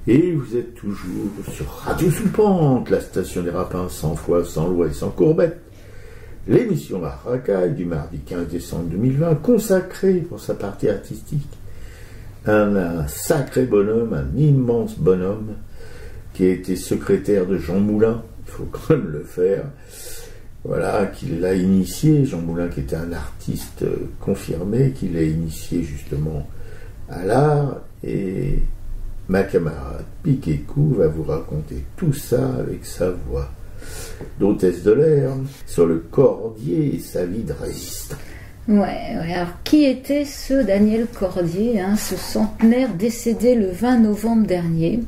Et vous êtes toujours sur Radio Sous Pente, la station des rapins sans foi, sans loi et sans courbette. L'émission La Racaille du mardi 15 décembre 2020, consacrée pour sa partie artistique à un sacré bonhomme, un immense bonhomme, qui a été secrétaire de Jean Moulin, il faut quand même le faire. Voilà, qui l'a initié, Jean Moulin qui était un artiste confirmé, qui l'a initié justement à l'art, et ma camarade Piquet-Cou va vous raconter tout ça avec sa voix d'hôtesse de l'air sur le Cordier et sa vie de résistant. Ouais, alors qui était ce Daniel Cordier, ce centenaire décédé le 20 novembre dernier?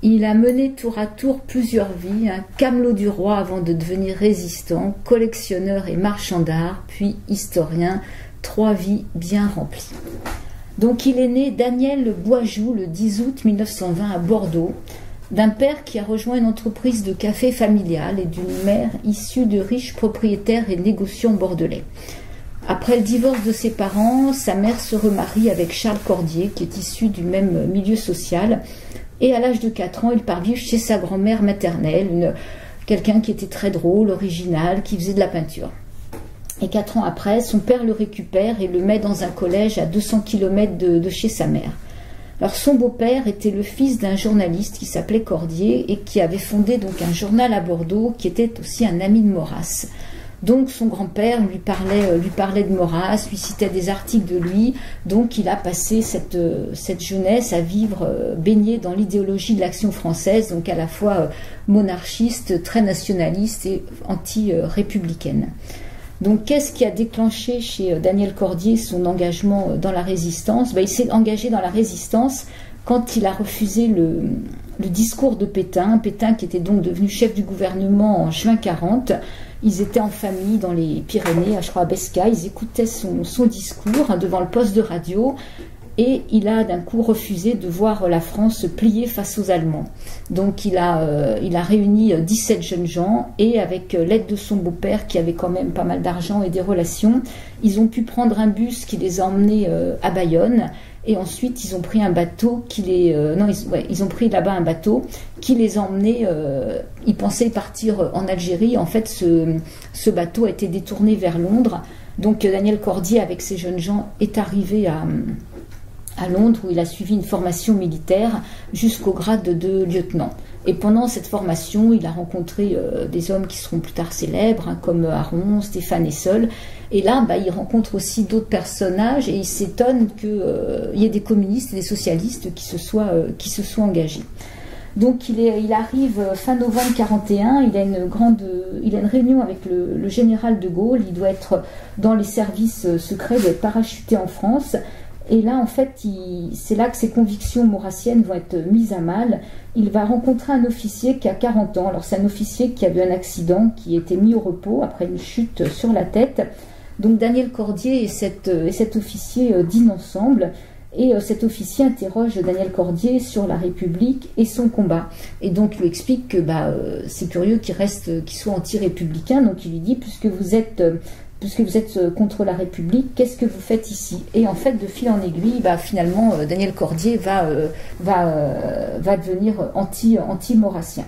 Il a mené tour à tour plusieurs vies, camelot du roi avant de devenir résistant, collectionneur et marchand d'art, puis historien, 3 vies bien remplies. Donc il est né Daniel Boisjoux le 10 août 1920 à Bordeaux, d'un père qui a rejoint une entreprise de café familiale et d'une mère issue de riches propriétaires et négociants bordelais. Après le divorce de ses parents, sa mère se remarie avec Charles Cordier, qui est issu du même milieu social, et à l'âge de 4 ans, il part vivre chez sa grand-mère maternelle, quelqu'un qui était très drôle, original, qui faisait de la peinture. Et 4 ans après, son père le récupère et le met dans un collège à 200 km de chez sa mère. Alors son beau-père était le fils d'un journaliste qui s'appelait Cordier et qui avait fondé donc un journal à Bordeaux qui était aussi un ami de Maurras. Donc son grand-père lui parlait de Maurras, lui citait des articles de lui, donc il a passé cette jeunesse à vivre baigné dans l'idéologie de l'Action française, donc à la fois monarchiste, très nationaliste et anti-républicaine. Donc qu'est-ce qui a déclenché chez Daniel Cordier son engagement dans la résistance? Il s'est engagé dans la résistance quand il a refusé le discours de Pétain qui était donc devenu chef du gouvernement en juin 40. Ils étaient en famille dans les Pyrénées, je crois à Bescaille, ils écoutaient son discours devant le poste de radio, et il a d'un coup refusé de voir la France se plier face aux Allemands. Donc il a réuni 17 jeunes gens, et avec l'aide de son beau-père qui avait quand même pas mal d'argent et des relations, ils ont pu prendre un bus qui les a emmenés à Bayonne, et ensuite ils ont pris un bateau ils ont pris là-bas un bateau qui les a emmenés, ils pensaient partir en Algérie. En fait ce bateau a été détourné vers Londres. Donc Daniel Cordier avec ces jeunes gens est arrivé à Londres, où il a suivi une formation militaire jusqu'au grade de lieutenant. Et pendant cette formation, il a rencontré des hommes qui seront plus tard célèbres, comme Aron, Stéphane Essel. Et là, il rencontre aussi d'autres personnages, et il s'étonne qu'il y ait des communistes et des socialistes qui se soient engagés. Donc il arrive fin novembre 41, il a une réunion avec le général de Gaulle, il doit être dans les services secrets, il doit être parachuté en France. Et là, en fait, c'est là que ses convictions maurassiennes vont être mises à mal. Il va rencontrer un officier qui a 40 ans. Alors, c'est un officier qui a eu un accident, qui a été mis au repos après une chute sur la tête. Donc, Daniel Cordier et cet officier dînent ensemble. Et cet officier interroge Daniel Cordier sur la République et son combat. Et donc, il lui explique que c'est curieux qu'il soit anti-républicain. Donc, il lui dit, puisque vous êtes contre la République, qu'est-ce que vous faites ici? Et en fait, de fil en aiguille, finalement, Daniel Cordier va devenir anti-maurassien.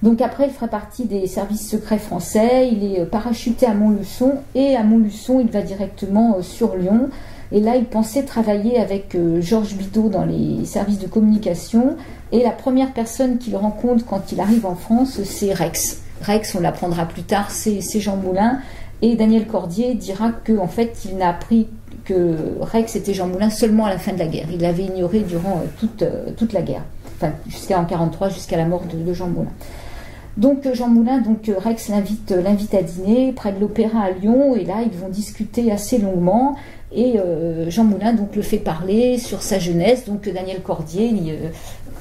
Donc après, il fera partie des services secrets français, il est parachuté à Montluçon, et à Montluçon, il va directement sur Lyon. Et là, il pensait travailler avec Georges Bidault dans les services de communication. Et la première personne qu'il rencontre quand il arrive en France, c'est Rex. Rex, on l'apprendra plus tard, c'est Jean Moulin. Et Daniel Cordier dira qu'en fait, il n'a appris que Rex était Jean Moulin seulement à la fin de la guerre. Il l'avait ignoré durant toute la guerre, enfin jusqu'en 1943, jusqu'à la mort de Jean Moulin. Donc Jean Moulin, Rex l'invite à dîner près de l'Opéra à Lyon, et là ils vont discuter assez longuement. Et Jean Moulin le fait parler sur sa jeunesse. Donc Daniel Cordier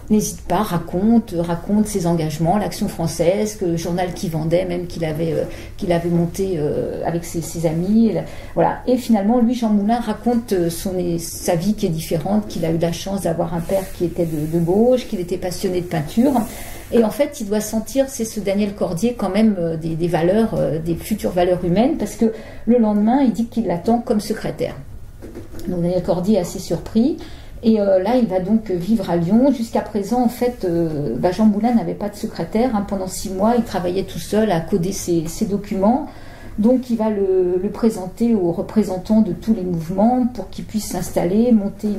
n'hésite pas, raconte ses engagements, l'Action française, que le journal qu'il vendait, même qu'il avait monté avec ses amis. Voilà. Et finalement, lui, Jean Moulin, raconte sa vie qui est différente, qu'il a eu la chance d'avoir un père qui était de gauche, qu'il était passionné de peinture. Et en fait, il doit sentir, c'est ce Daniel Cordier, quand même des valeurs, des futures valeurs humaines, parce que le lendemain, il dit qu'il l'attend comme secrétaire. Donc Daniel Cordier est assez surpris. Et là, il va donc vivre à Lyon. Jusqu'à présent, en fait, Jean Moulin n'avait pas de secrétaire. Pendant 6 mois, il travaillait tout seul à coder ses documents. Donc, il va le présenter aux représentants de tous les mouvements pour qu'ils puissent s'installer, monter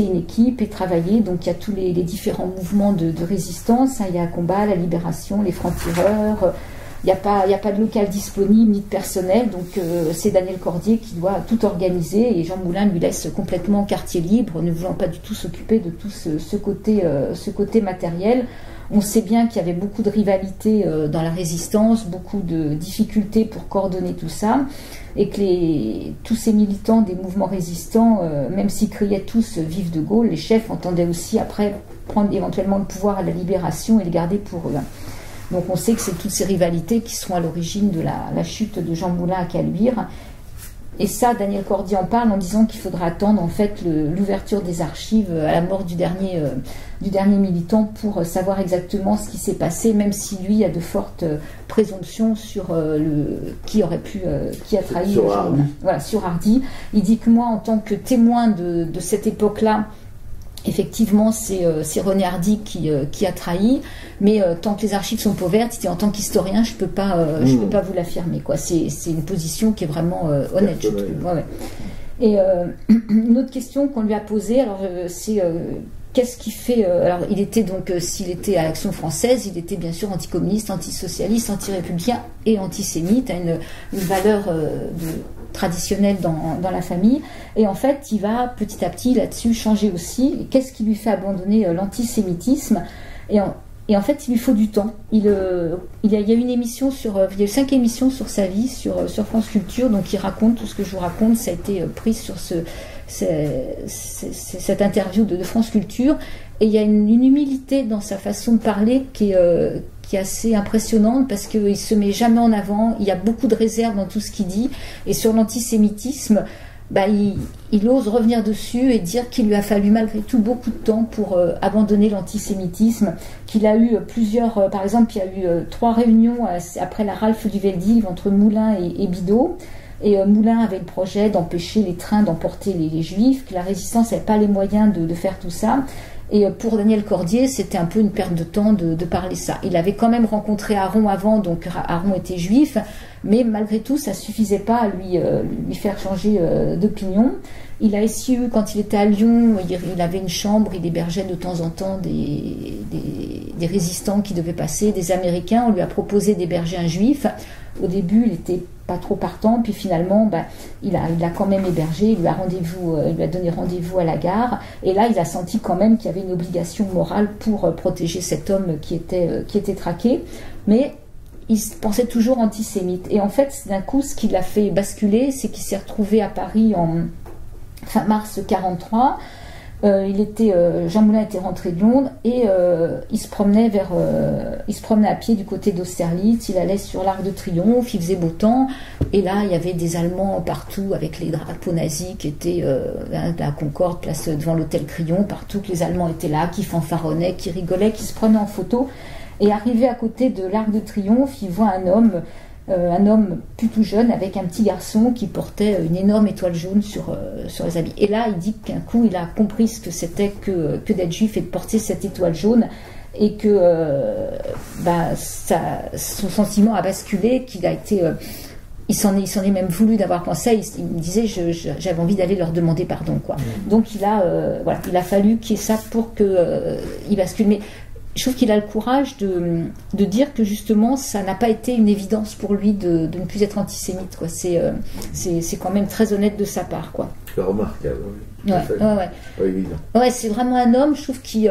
une équipe et travailler. Donc, il y a tous les différents mouvements de résistance. Il y a Combat, la Libération, les Francs-Tireurs. Il n'y a pas de local disponible ni de personnel, donc c'est Daniel Cordier qui doit tout organiser et Jean Moulin lui laisse complètement quartier libre, ne voulant pas du tout s'occuper de tout ce côté matériel. On sait bien qu'il y avait beaucoup de rivalité dans la résistance, beaucoup de difficultés pour coordonner tout ça, et que tous ces militants des mouvements résistants, même s'ils criaient tous « Vive de Gaulle », les chefs entendaient aussi après prendre éventuellement le pouvoir à la libération et le garder pour eux. Donc on sait que c'est toutes ces rivalités qui seront à l'origine de la chute de Jean Moulin à Caluire. Et ça, Daniel Cordier en parle en disant qu'il faudra attendre en fait l'ouverture des archives à la mort du dernier militant pour savoir exactement ce qui s'est passé, même si lui a de fortes présomptions sur qui a trahi sur Jean Moulin. Voilà, sur Hardy. Il dit que moi, en tant que témoin de cette époque-là, effectivement, c'est René Hardy qui a trahi, mais tant que les archives sont pas ouvertes, en tant qu'historien, je peux pas vous l'affirmer, quoi. C'est une position qui est vraiment honnête, je trouve. Ouais. Et une autre question qu'on lui a posée, alors c'est qu'est-ce qui fait alors il était donc s'il était à l'Action française, il était bien sûr anticommuniste, antisocialiste, anti-républicain et antisémite, une valeur traditionnelle dans la famille, et en fait il va petit à petit là-dessus changer aussi. Qu'est-ce qui lui fait abandonner l'antisémitisme, et en fait il lui faut du temps. Il y a une émission il y a eu 5 émissions sur sa vie sur France Culture, donc il raconte tout ce que je vous raconte, ça a été pris sur cette interview de France Culture, et il y a une humilité dans sa façon de parler qui est assez impressionnante, parce qu'il ne se met jamais en avant, il y a beaucoup de réserve dans tout ce qu'il dit, et sur l'antisémitisme, il ose revenir dessus et dire qu'il lui a fallu malgré tout beaucoup de temps pour abandonner l'antisémitisme, qu'il a eu plusieurs, par exemple il y a eu 3 réunions après la rafle du Veldiv entre Moulin et Bidault. Et Moulin avait le projet d'empêcher les trains d'emporter les Juifs, que la résistance n'avait pas les moyens de faire tout ça. Et pour Daniel Cordier, c'était un peu une perte de temps de parler ça. Il avait quand même rencontré Aron avant, donc Aron était juif, mais malgré tout, ça ne suffisait pas à lui faire changer d'opinion. Il a essayé, quand il était à Lyon, il avait une chambre, il hébergeait de temps en temps des résistants qui devaient passer, des Américains. On lui a proposé d'héberger un juif. Au début, il n'était pas trop partant, puis finalement, il a quand même hébergé, il lui a donné rendez-vous à la gare, et là, il a senti quand même qu'il y avait une obligation morale pour protéger cet homme qui était traqué, mais il pensait toujours antisémite. Et en fait, d'un coup, ce qui l'a fait basculer, c'est qu'il s'est retrouvé à Paris en fin mars 1943. Jean Moulin était rentré de Londres, et il se promenait à pied du côté d'Austerlitz. Il allait sur l'Arc de Triomphe, il faisait beau temps, et là il y avait des Allemands partout avec les drapeaux nazis qui étaient à la Concorde, place devant l'hôtel Crillon, partout, que les Allemands étaient là, qui fanfaronnaient, qui rigolaient, qui se prenaient en photo. Et arrivé à côté de l'Arc de Triomphe, il voit un homme plutôt jeune avec un petit garçon qui portait une énorme étoile jaune sur les habits. Et là, il dit qu'un coup, il a compris ce que c'était que d'être juif et de porter cette étoile jaune, et que son sentiment a basculé, qu'il a été... il s'en est même voulu d'avoir pensé. Il me disait, j'avais envie d'aller leur demander pardon, quoi. Donc il a fallu qu'il y ait ça pour qu'il bascule. Mais je trouve qu'il a le courage de dire que justement ça n'a pas été une évidence pour lui de ne plus être antisémite, quoi. C'est quand même très honnête de sa part, quoi. C'est remarquable, oui. Ouais, c'est vraiment un homme, je trouve, qui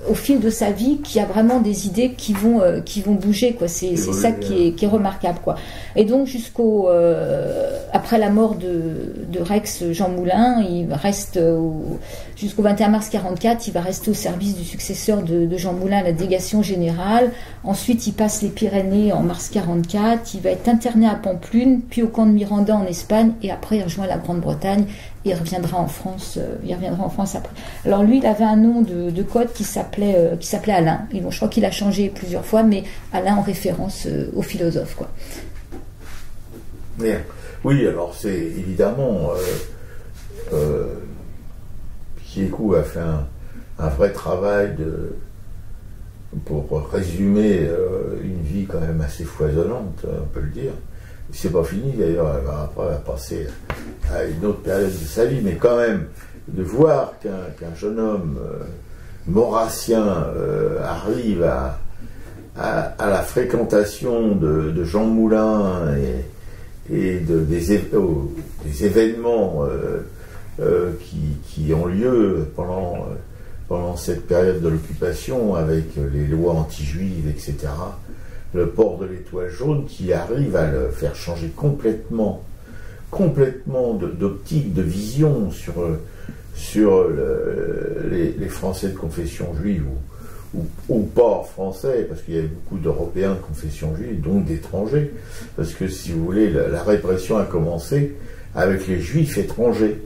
au fil de sa vie, qui a vraiment des idées qui vont bouger, quoi. C'est ça qui est remarquable, quoi. Et donc après la mort de Rex Jean Moulin, il reste jusqu'au 21 mars 1944, il va rester au service du successeur de Jean Moulin à la délégation générale. Ensuite, il passe les Pyrénées en mars 1944. Il va être interné à Pampelune, puis au camp de Miranda en Espagne, et après il rejoint la Grande-Bretagne. Et il reviendra en France après. Alors lui, il avait un nom de code qui s'appelait Alain. Je crois qu'il a changé plusieurs fois, mais Alain en référence au philosophe, quoi. Bien. Oui, alors c'est évidemment Kiekou a fait un vrai travail pour résumer une vie quand même assez foisonnante, on peut le dire. C'est pas fini d'ailleurs, après elle va passer à une autre période de sa vie, mais quand même, de voir qu'un jeune homme maurassien arrive à la fréquentation de Jean Moulin et des événements qui ont lieu pendant cette période de l'occupation, avec les lois anti-juives, etc. Le port de l'étoile jaune qui arrive à le faire changer complètement d'optique, de vision sur les Français de confession juive ou pas français, parce qu'il y avait beaucoup d'Européens de confession juive, donc d'étrangers, parce que si vous voulez, la répression a commencé avec les Juifs étrangers,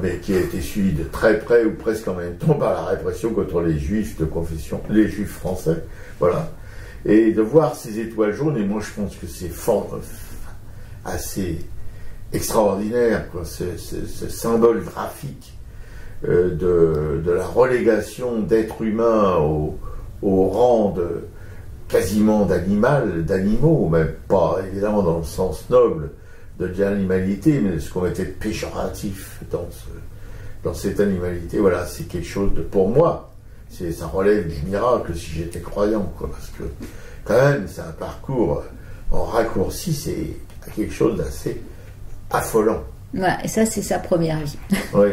mais qui a été suivie de très près ou presque en même temps par la répression contre les Juifs de confession, les Juifs français, voilà. Et de voir ces étoiles jaunes, et moi je pense que c'est assez extraordinaire, quoi, ce symbole graphique de la relégation d'êtres humains au rang quasiment d'animaux, même pas évidemment dans le sens noble de l'animalité, mais ce qu'on va être péjoratif dans cette animalité. Voilà, c'est quelque chose pour moi, ça relève du miracle si j'étais croyant, quoi, parce que quand même c'est un parcours en raccourci, c'est quelque chose d'assez affolant. Voilà, et ça c'est sa première vie. Oui.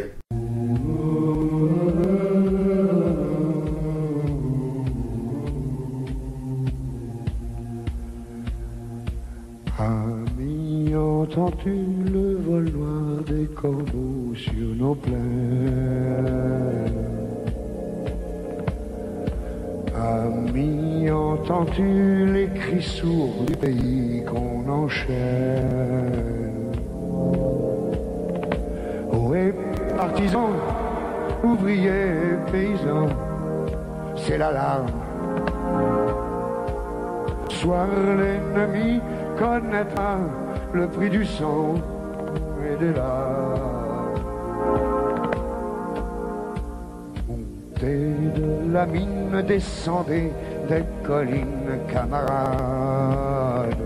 Ami, entends-tu le vol noir des corbeaux sur nos plaines? Ami, entends-tu les cris sourds du pays qu'on enchaîne? Ohé, partisans, ouvriers, paysans, c'est l'alarme. Soir l'ennemi connaîtra le prix du sang et des larmes. Montez de la mine, descendez des collines, camarades.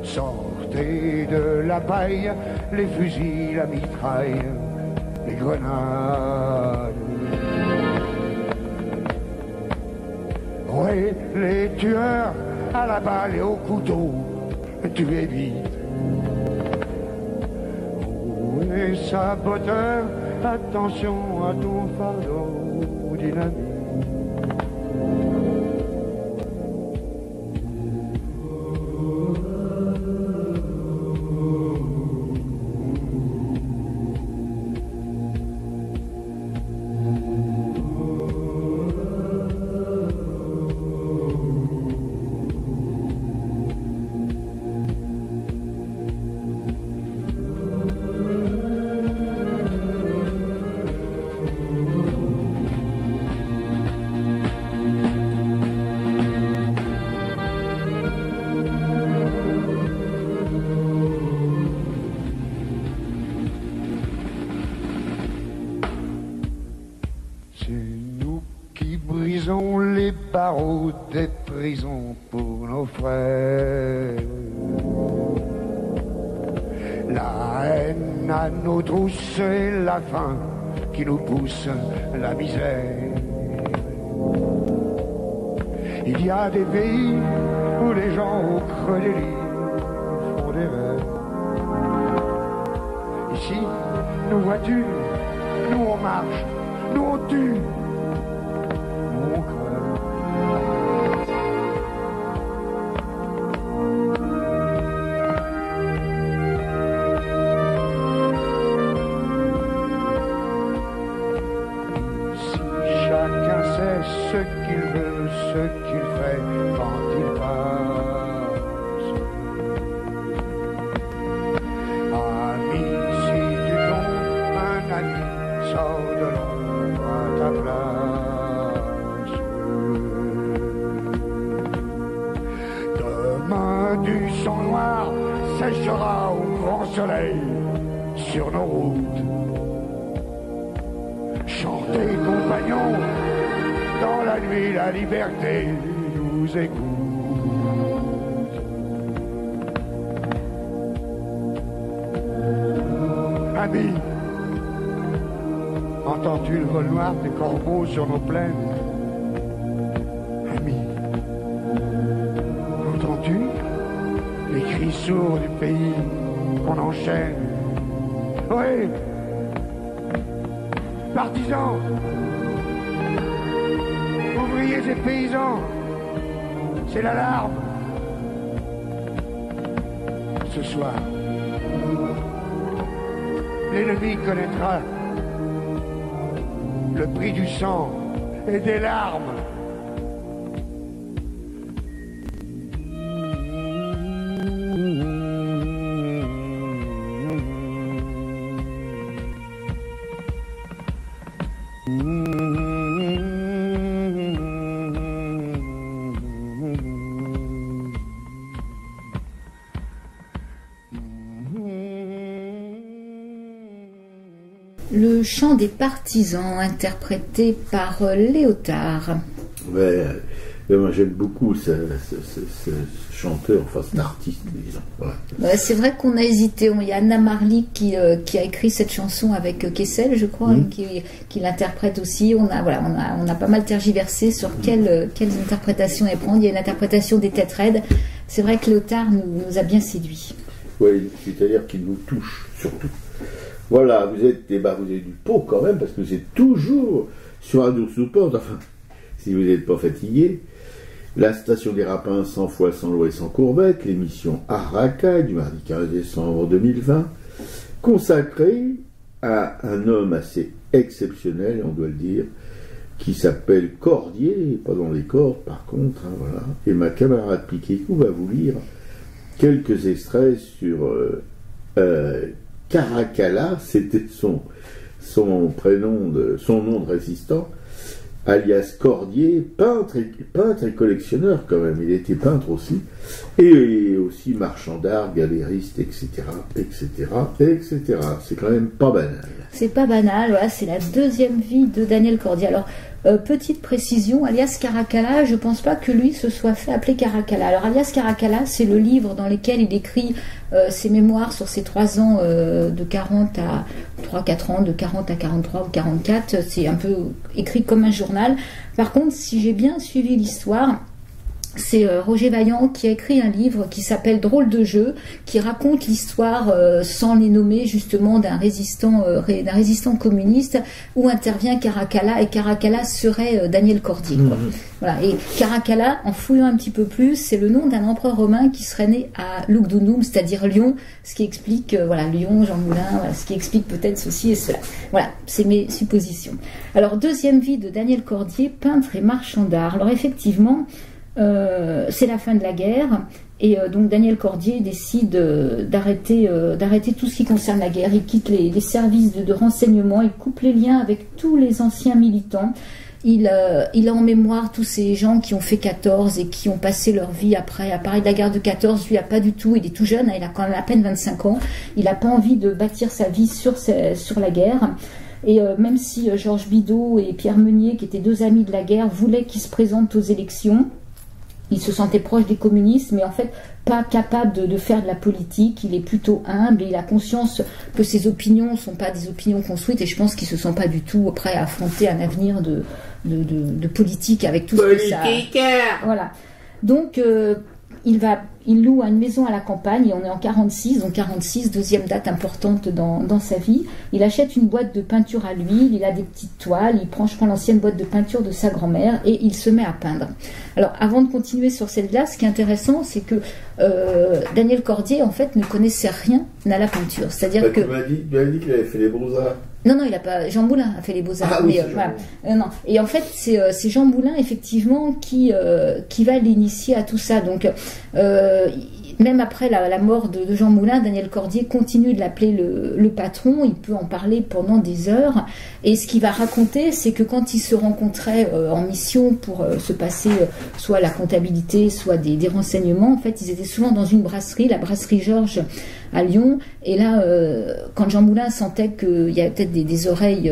Sortez de la paille, les fusils, la mitraille, les grenades. Ouais, les tueurs à la balle et au couteau, tuez vite. Oh, les saboteurs, attention à ton fardeau dynamique. Les barreaux des prisons pour nos frères. La haine à nos trousses et la faim qui nous pousse la misère. Il y a des pays où les gens au creux des lits font des rêves. Ici, nous vois-tu, nous on marche, nous on tue. Ce qu'il veut, ce qu'il fait quand il passe. Ami, si tu tombes, un ami sort de l'ombre à ta place. Demain, du sang noir séchera au grand soleil sur nos routes. Chantez, compagnons, dans la nuit la liberté nous écoute. Ami, entends-tu le vol noir des corbeaux sur nos plaines? Ami, entends-tu les cris sourds du pays qu'on enchaîne? Oui, partisans, ouvriers et paysans, c'est l'alarme. Ce soir, l'ennemi connaîtra le prix du sang et des larmes. Le chant des partisans, interprété par Léotard. Ouais, moi j'aime beaucoup ce chanteur, enfin cet artiste, disons. Ouais, c'est vrai qu'on a hésité. Il y a Anna Marly qui a écrit cette chanson avec Kessel, je crois, qui l'interprète aussi. On a pas mal tergiversé sur quelles interprétations elle prend. Il y a une interprétation des Têtes Raides. C'est vrai que Léotard nous a bien séduit. Oui, c'est-à-dire qu'il nous touche, surtout. Voilà, vous êtes du pot quand même, parce que vous êtes toujours sur un douce porte, enfin, si vous n'êtes pas fatigué. La station des Rapins, 100 fois sans loi et sans courbette, l'émission Arracaille du mardi 15 décembre 2020, consacrée à un homme assez exceptionnel, on doit le dire, qui s'appelle Cordier, pas dans les cordes par contre, hein, voilà. Et ma camarade Piquécou va vous lire quelques extraits sur Caracalla, c'était son nom de résistant, alias Cordier, peintre et collectionneur quand même, il était peintre aussi, et aussi marchand d'art, galériste, etc., etc., etc. C'est quand même pas banal. C'est pas banal, voilà, c'est la deuxième vie de Daniel Cordier. Alors, petite précision, alias Caracalla, je pense pas que lui se soit fait appeler Caracalla. Alors, alias Caracalla, c'est le livre dans lequel il écrit ses mémoires sur ses 3 ans de 40 à 3-4 ans, de 40 à 43 ou 44. C'est un peu écrit comme un journal. Par contre, si j'ai bien suivi l'histoire, c'est Roger Vaillant qui a écrit un livre qui s'appelle Drôle de jeu, qui raconte l'histoire, sans les nommer, justement, d'un résistant communiste, où intervient Caracalla, et Caracalla serait Daniel Cordier. Quoi. Voilà. Et Caracalla, en fouillant un petit peu plus, c'est le nom d'un empereur romain qui serait né à Lugdunum, c'est-à-dire Lyon, ce qui explique, Lyon, Jean Moulin, voilà, ce qui explique peut-être ceci et cela. Voilà, c'est mes suppositions. Alors, deuxième vie de Daniel Cordier, peintre et marchand d'art. Alors, effectivement, c'est la fin de la guerre et donc Daniel Cordier décide d'arrêter tout ce qui concerne la guerre. Il quitte les services de renseignement, il coupe les liens avec tous les anciens militants. Il a en mémoire tous ces gens qui ont fait 14 et qui ont passé leur vie après à parler de la guerre de 14. Lui, il n'a pas du tout, il est tout jeune, il a quand même à peine 25 ans. Il n'a pas envie de bâtir sa vie sur la guerre. Et même si Georges Bidault et Pierre Meunier, qui étaient 2 amis de la guerre, voulaient qu'il se présente aux élections, il se sentait proche des communistes, mais en fait pas capable de faire de la politique. Il est plutôt humble et il a conscience que ses opinions ne sont pas des opinions construites, et je pense qu'il ne se sent pas du tout prêt à affronter un avenir de politique avec tout ce que ça... Voilà. Donc il loue une maison à la campagne, et on est en 46, donc 46, deuxième date importante dans sa vie. Il achète une boîte de peinture à l'huile, il a des petites toiles, je prends l'ancienne boîte de peinture de sa grand-mère et il se met à peindre. Alors, avant de continuer sur celle-là, ce qui est intéressant, c'est que Daniel Cordier, en fait, ne connaissait rien à la peinture. C'est-à-dire que... Tu m'as dit qu'il avait fait les beaux-arts. Non, il a pas. Jean Moulin a fait les beaux-arts. Ah, oui, voilà. Non. Et en fait, c'est Jean Moulin, effectivement, qui va l'initier à tout ça. Donc, même après la mort de Jean Moulin, Daniel Cordier continue de l'appeler le patron. Il peut en parler pendant des heures. Et ce qu'il va raconter, c'est que quand ils se rencontraient en mission pour se passer soit la comptabilité, soit des renseignements, en fait, ils étaient souvent dans une brasserie, la brasserie Georges, à Lyon. Et là, quand Jean Moulin sentait qu'il y avait peut-être des oreilles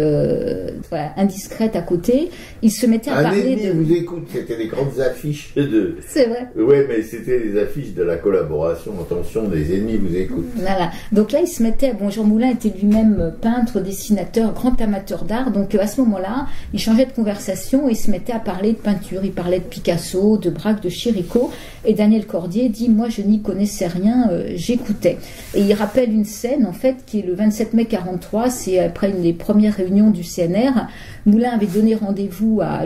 voilà, indiscrètes à côté, il se mettait à parler de... vous écoute, c'était des grandes affiches de... C'est vrai. Oui, mais c'était les affiches de la collaboration. Attention, des ennemis vous écoutent. Voilà. Donc là, il se mettait... Bon, Jean Moulin était lui-même peintre, dessinateur, grand amateur d'art. Donc à ce moment-là, il changeait de conversation et il se mettait à parler de peinture. Il parlait de Picasso, de Braque, de Chirico. Et Daniel Cordier dit, moi, je n'y connaissais rien, j'écoutais. Et il rappelle une scène, en fait, qui est le 27 mai 43. C'est après une des premières réunions du CNR. Moulin lui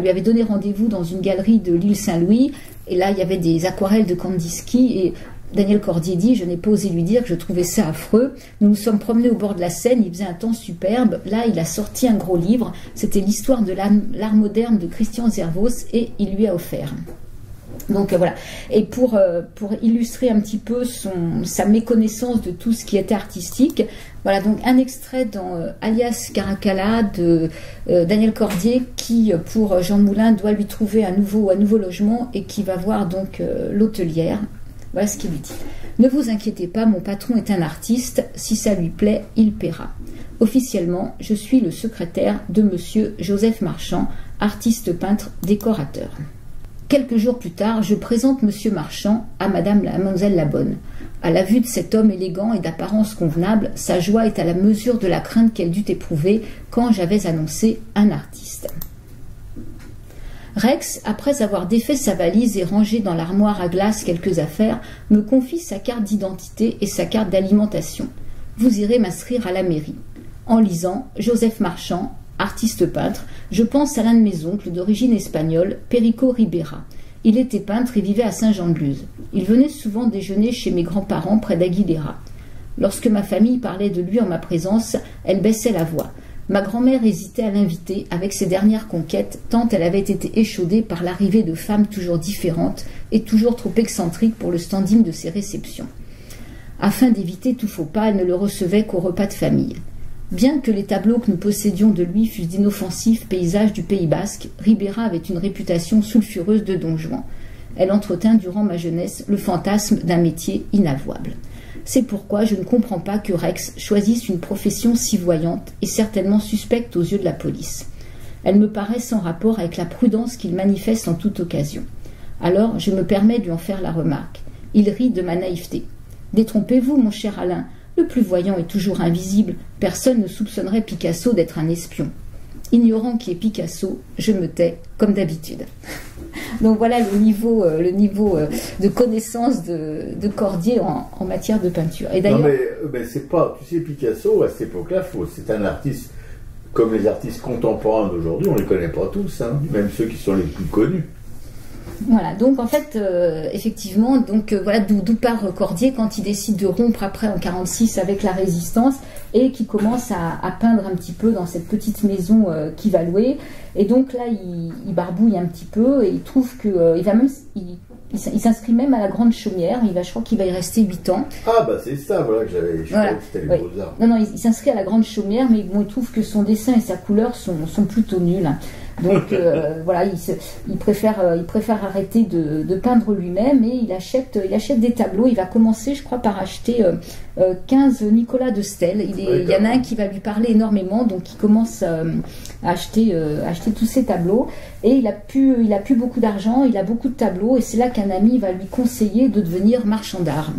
avait donné rendez-vous dans une galerie de l'île Saint-Louis. Et là, il y avait des aquarelles de Kandinsky. Et Daniel Cordier dit, je n'ai pas osé lui dire que je trouvais ça affreux. Nous nous sommes promenés au bord de la Seine, il faisait un temps superbe. Là, il a sorti un gros livre. C'était l'histoire de l'art moderne de Christian Zervos et il lui a offert. Donc voilà. Et pour illustrer un petit peu sa méconnaissance de tout ce qui était artistique, voilà donc un extrait dans Alias Caracalla de Daniel Cordier qui, pour Jean Moulin, doit lui trouver un nouveau logement et qui va voir donc l'hôtelière. Voilà ce qu'il lui dit. Ne vous inquiétez pas, mon patron est un artiste. Si ça lui plaît, il paiera. Officiellement, je suis le secrétaire de monsieur Joseph Marchand, artiste peintre décorateur. Quelques jours plus tard, je présente monsieur Marchand à mademoiselle Labonne. À la vue de cet homme élégant et d'apparence convenable, sa joie est à la mesure de la crainte qu'elle dut éprouver quand j'avais annoncé un artiste. Rex, après avoir défait sa valise et rangé dans l'armoire à glace quelques affaires, me confie sa carte d'identité et sa carte d'alimentation. Vous irez m'inscrire à la mairie. En lisant Joseph Marchand, artiste peintre, je pense à l'un de mes oncles d'origine espagnole, Perico Ribera. Il était peintre et vivait à Saint-Jean-de-Luz. Il venait souvent déjeuner chez mes grands-parents près d'Aguilera. Lorsque ma famille parlait de lui en ma présence, elle baissait la voix. Ma grand-mère hésitait à l'inviter avec ses dernières conquêtes, tant elle avait été échaudée par l'arrivée de femmes toujours différentes et toujours trop excentriques pour le standing de ses réceptions. Afin d'éviter tout faux pas, elle ne le recevait qu'au repas de famille. Bien que les tableaux que nous possédions de lui fussent d'inoffensifs paysages du Pays Basque, Ribera avait une réputation sulfureuse de Don Juan. Elle entretint durant ma jeunesse le fantasme d'un métier inavouable. C'est pourquoi je ne comprends pas que Rex choisisse une profession si voyante et certainement suspecte aux yeux de la police. Elle me paraît sans rapport avec la prudence qu'il manifeste en toute occasion. Alors je me permets de lui en faire la remarque. Il rit de ma naïveté. « Détrompez-vous, mon cher Alain, le plus voyant est toujours invisible. Personne ne soupçonnerait Picasso d'être un espion. » Ignorant qui est Picasso, je me tais comme d'habitude. Donc voilà le niveau de connaissance de Cordier en matière de peinture. Et non mais c'est pas, tu sais, Picasso à cette époque-là, c'est un artiste comme les artistes contemporains d'aujourd'hui, on les connaît pas tous, hein, même ceux qui sont les plus connus. Voilà, donc en fait, effectivement, donc voilà d'où part Cordier quand il décide de rompre après en 1946 avec la Résistance et qui commence à peindre un petit peu dans cette petite maison qu'il va louer. Et donc là, il barbouille un petit peu et il trouve que il s'inscrit même à la Grande Chaumière. Je crois qu'il va y rester 8 ans. Ah bah c'est ça, voilà que j'avais. Je crois que c'était les Beaux-Arts. Non, il s'inscrit à la Grande Chaumière, mais bon, il trouve que son dessin et sa couleur sont plutôt nuls. Donc voilà, il préfère arrêter de peindre lui-même et il achète des tableaux. Il va commencer, je crois, par acheter 15 Nicolas de Stel. Il y en a un qui va lui parler énormément, donc il commence à acheter tous ces tableaux. Et il a plus beaucoup d'argent, il a beaucoup de tableaux, et c'est là qu'un ami va lui conseiller de devenir marchand d'art.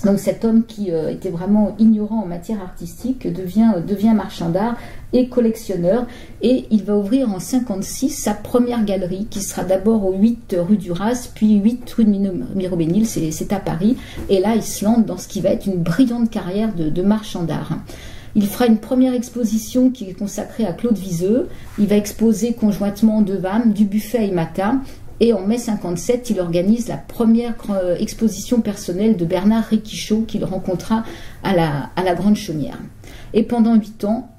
Donc cet homme qui était vraiment ignorant en matière artistique devient marchand d'art et collectionneur, et il va ouvrir en 1956 sa première galerie qui sera d'abord au 8 rue du Raz, puis 8 rue de Mirobénil, c'est à Paris, et là il se lance dans ce qui va être une brillante carrière de marchand d'art. Il fera une première exposition qui est consacrée à Claude Viseux. Il va exposer conjointement Devam, Dubuffet et Mata. Et en mai 1957, il organise la première exposition personnelle de Bernard Réquichot qu'il rencontra à la Grande Chaumière. Et pendant 8 ans,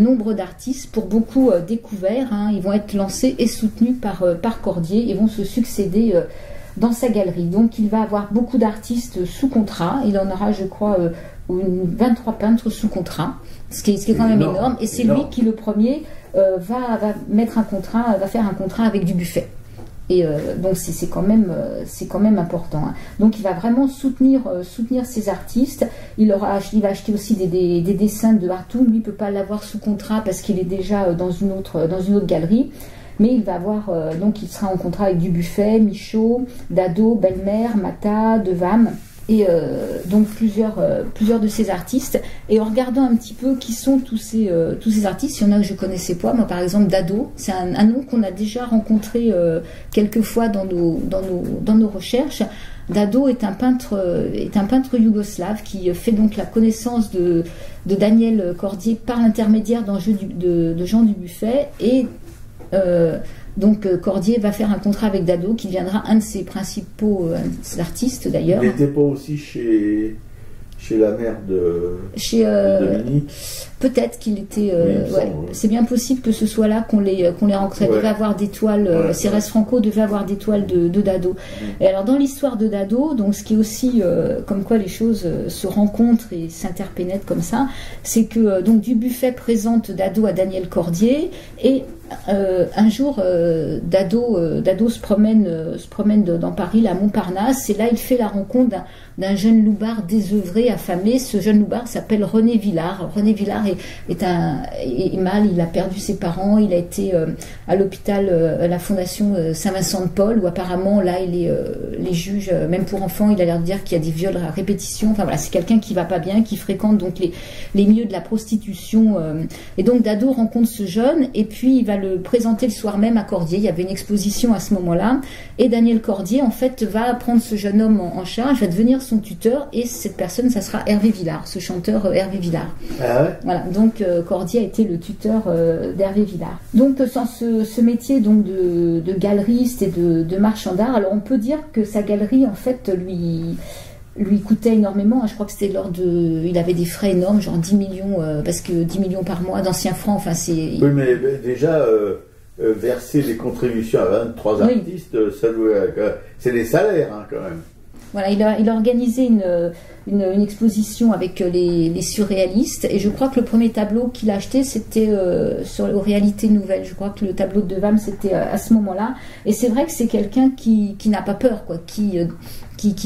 nombre d'artistes, pour beaucoup découverts, ils vont être lancés et soutenus par Cordier et vont se succéder dans sa galerie. Donc il va avoir beaucoup d'artistes sous contrat. Il en aura, je crois, 23 peintres sous contrat, ce qui est quand même énorme. Et c'est lui qui, le premier, va faire un contrat avec Dubuffet. Et donc c'est quand même important. Hein. Donc il va vraiment soutenir ces artistes. Il va acheter aussi des dessins de Hartung. Lui, il ne peut pas l'avoir sous contrat parce qu'il est déjà dans une autre galerie. Mais il va avoir, donc il sera en contrat avec Dubuffet, Michaud, Dado, Belmer, Mata, Devam. Et donc plusieurs de ces artistes. Et en regardant un petit peu qui sont tous ces artistes, il y en a que je connaissais pas. Moi, par exemple, Dado, c'est un nom qu'on a déjà rencontré quelques fois dans nos recherches. Dado est un peintre yougoslave qui fait donc la connaissance de Daniel Cordier par l'intermédiaire d'un jeu de Jean Dubuffet. Et donc Cordier va faire un contrat avec Dado qui deviendra un de ses principaux artistes d'ailleurs. Il n'était pas aussi chez la mère de Dominique. Peut-être qu'il était. Oui, ouais, c'est bien possible que ce soit là qu'on les rencontre. Il devait avoir des toiles. Cérès Franco devait avoir des toiles de Dado. Et alors dans l'histoire de Dado, donc ce qui est aussi comme quoi les choses se rencontrent et s'interpénètrent comme ça, c'est que donc Dubuffet présente Dado à Daniel Cordier et un jour, Dado se promène dans Paris, à Montparnasse, et là il fait la rencontre d'un jeune loupard désœuvré, affamé. Ce jeune loupard s'appelle René Villard. René Villard est mal, il a perdu ses parents, il a été à l'hôpital, à la fondation Saint-Vincent de Paul, où apparemment là les juges, même pour enfants, il a l'air de dire qu'il y a des viols à répétition. Enfin voilà, c'est quelqu'un qui va pas bien, qui fréquente donc les milieux de la prostitution. Et donc Dado rencontre ce jeune, et puis il va le présenter le soir même à Cordier. Il y avait une exposition à ce moment-là, et Daniel Cordier en fait va prendre ce jeune homme en charge, va devenir son tuteur, et cette personne, ça sera Hervé Villard, ce chanteur Hervé Villard. Ah ouais. Voilà, donc Cordier a été le tuteur d'Hervé Villard. Donc sans ce métier donc de galeriste et de marchand d'art, alors on peut dire que sa galerie en fait lui coûtait énormément. Je crois que c'était il avait des frais énormes, genre 10 millions, parce que 10 millions par mois d'anciens francs, enfin c'est... Oui, mais déjà, verser des contributions à 23 artistes, c'est des salaires, hein, quand même. Voilà, il a organisé une exposition avec les surréalistes, et je crois que le premier tableau qu'il a acheté, c'était aux réalités nouvelles. Je crois que le tableau de Devam, c'était à ce moment-là. Et c'est vrai que c'est quelqu'un qui n'a pas peur, quoi, qui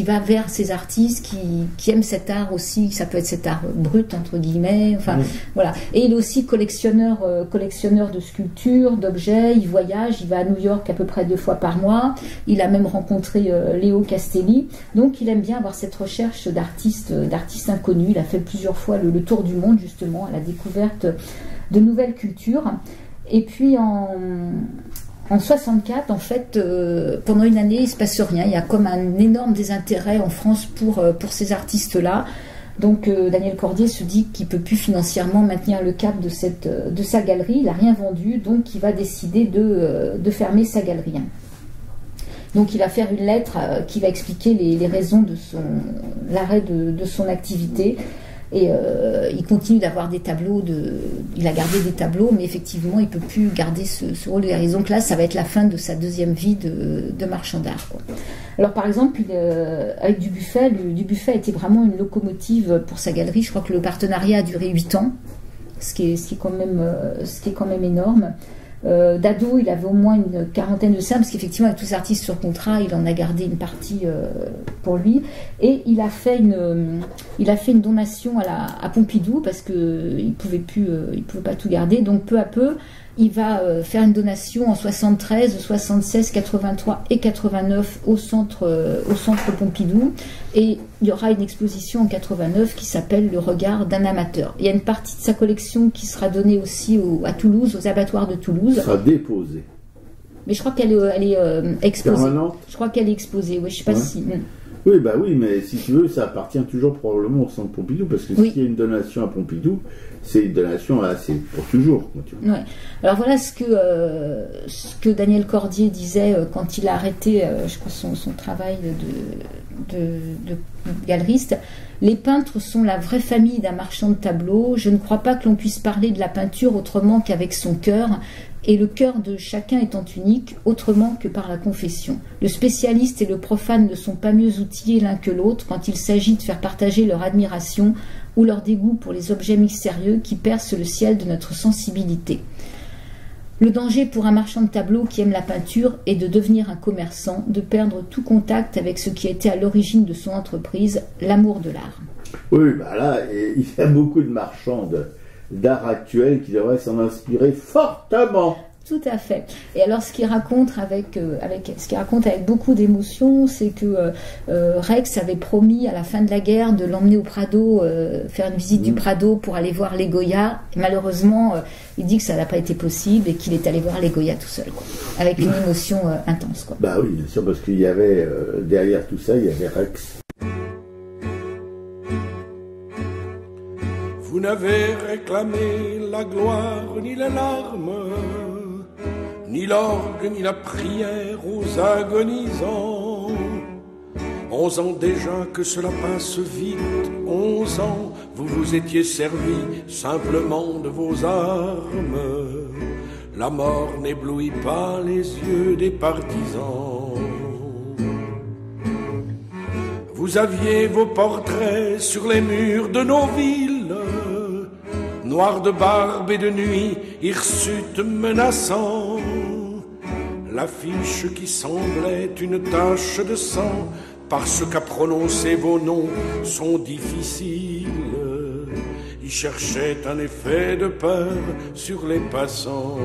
va vers ces artistes, qui aime cet art aussi. Ça peut être cet art brut, entre guillemets. Enfin, voilà. Et il est aussi collectionneur de sculptures, d'objets. Il voyage, il va à New York à peu près 2 fois par mois. Il a même rencontré Léo Castelli. Donc, il aime bien avoir cette recherche d'artistes inconnus. Il a fait plusieurs fois le tour du monde, justement, à la découverte de nouvelles cultures. Et puis, en 64, en fait, pendant une année, il ne se passe rien. Il y a comme un énorme désintérêt en France pour ces artistes-là. Donc Daniel Cordier se dit qu'il ne peut plus financièrement maintenir le cap de sa galerie. Il n'a rien vendu, donc il va décider de fermer sa galerie. Donc il va faire une lettre qui va expliquer les raisons de l'arrêt de son activité. Et il continue d'avoir des tableaux, il a gardé des tableaux, mais effectivement, il ne peut plus garder ce rôle de galeriste. Donc là, ça va être la fin de sa deuxième vie de marchand d'art, quoi. Alors par exemple, avec Dubuffet, Dubuffet a été vraiment une locomotive pour sa galerie. Je crois que le partenariat a duré 8 ans, ce qui est quand même énorme. Dado, il avait au moins une quarantaine de salles, parce qu'effectivement, avec tous les artistes sur contrat, il en a gardé une partie pour lui. Et il a fait une donation à Pompidou, parce qu'il pouvait pas tout garder. Donc peu à peu, il va faire une donation en 73, 76, 83 et 89 au centre Pompidou. Et il y aura une exposition en 89 qui s'appelle Le regard d'un amateur. Il y a une partie de sa collection qui sera donnée aussi à Toulouse, aux abattoirs de Toulouse. Ça sera déposée. Mais je crois qu'elle est exposée. Permanente. Je crois qu'elle est exposée, oui, je ne sais pas si... Oui, bah oui, mais si tu veux, ça appartient toujours probablement au centre Pompidou, parce que s'il y a une donation à Pompidou, c'est une donation c'est pour toujours. Ouais. Alors voilà ce que Daniel Cordier disait quand il a arrêté, je crois, son travail de galeriste. Les peintres sont la vraie famille d'un marchand de tableaux. Je ne crois pas que l'on puisse parler de la peinture autrement qu'avec son cœur, et le cœur de chacun étant unique, autrement que par la confession. Le spécialiste et le profane ne sont pas mieux outillés l'un que l'autre quand il s'agit de faire partager leur admiration ou leur dégoût pour les objets mystérieux qui percent le ciel de notre sensibilité. Le danger pour un marchand de tableaux qui aime la peinture est de devenir un commerçant, de perdre tout contact avec ce qui était à l'origine de son entreprise, l'amour de l'art. Oui, là, il y a beaucoup de marchands d'art actuel qui devraient s'en inspirer fortement. Tout à fait. Et alors, ce qu'il raconte avec beaucoup d'émotion, c'est que Rex avait promis à la fin de la guerre de l'emmener au Prado, faire une visite du Prado pour aller voir les Goya. Et malheureusement, il dit que ça n'a pas été possible et qu'il est allé voir les Goya tout seul, quoi, avec une émotion intense, quoi. Bah oui, bien sûr, parce qu'il y avait derrière tout ça, il y avait Rex. Vous n'avez réclamé la gloire ni les larmes, ni l'orgue, ni la prière aux agonisants. 11 ans déjà que cela passe vite, 11 ans, vous vous étiez servi simplement de vos armes. La mort n'éblouit pas les yeux des partisans. Vous aviez vos portraits sur les murs de nos villes, noirs de barbe et de nuit, hirsutes menaçants. L'affiche qui semblait une tache de sang, parce qu'à prononcer vos noms sont difficiles. Ils cherchaient un effet de peur sur les passants.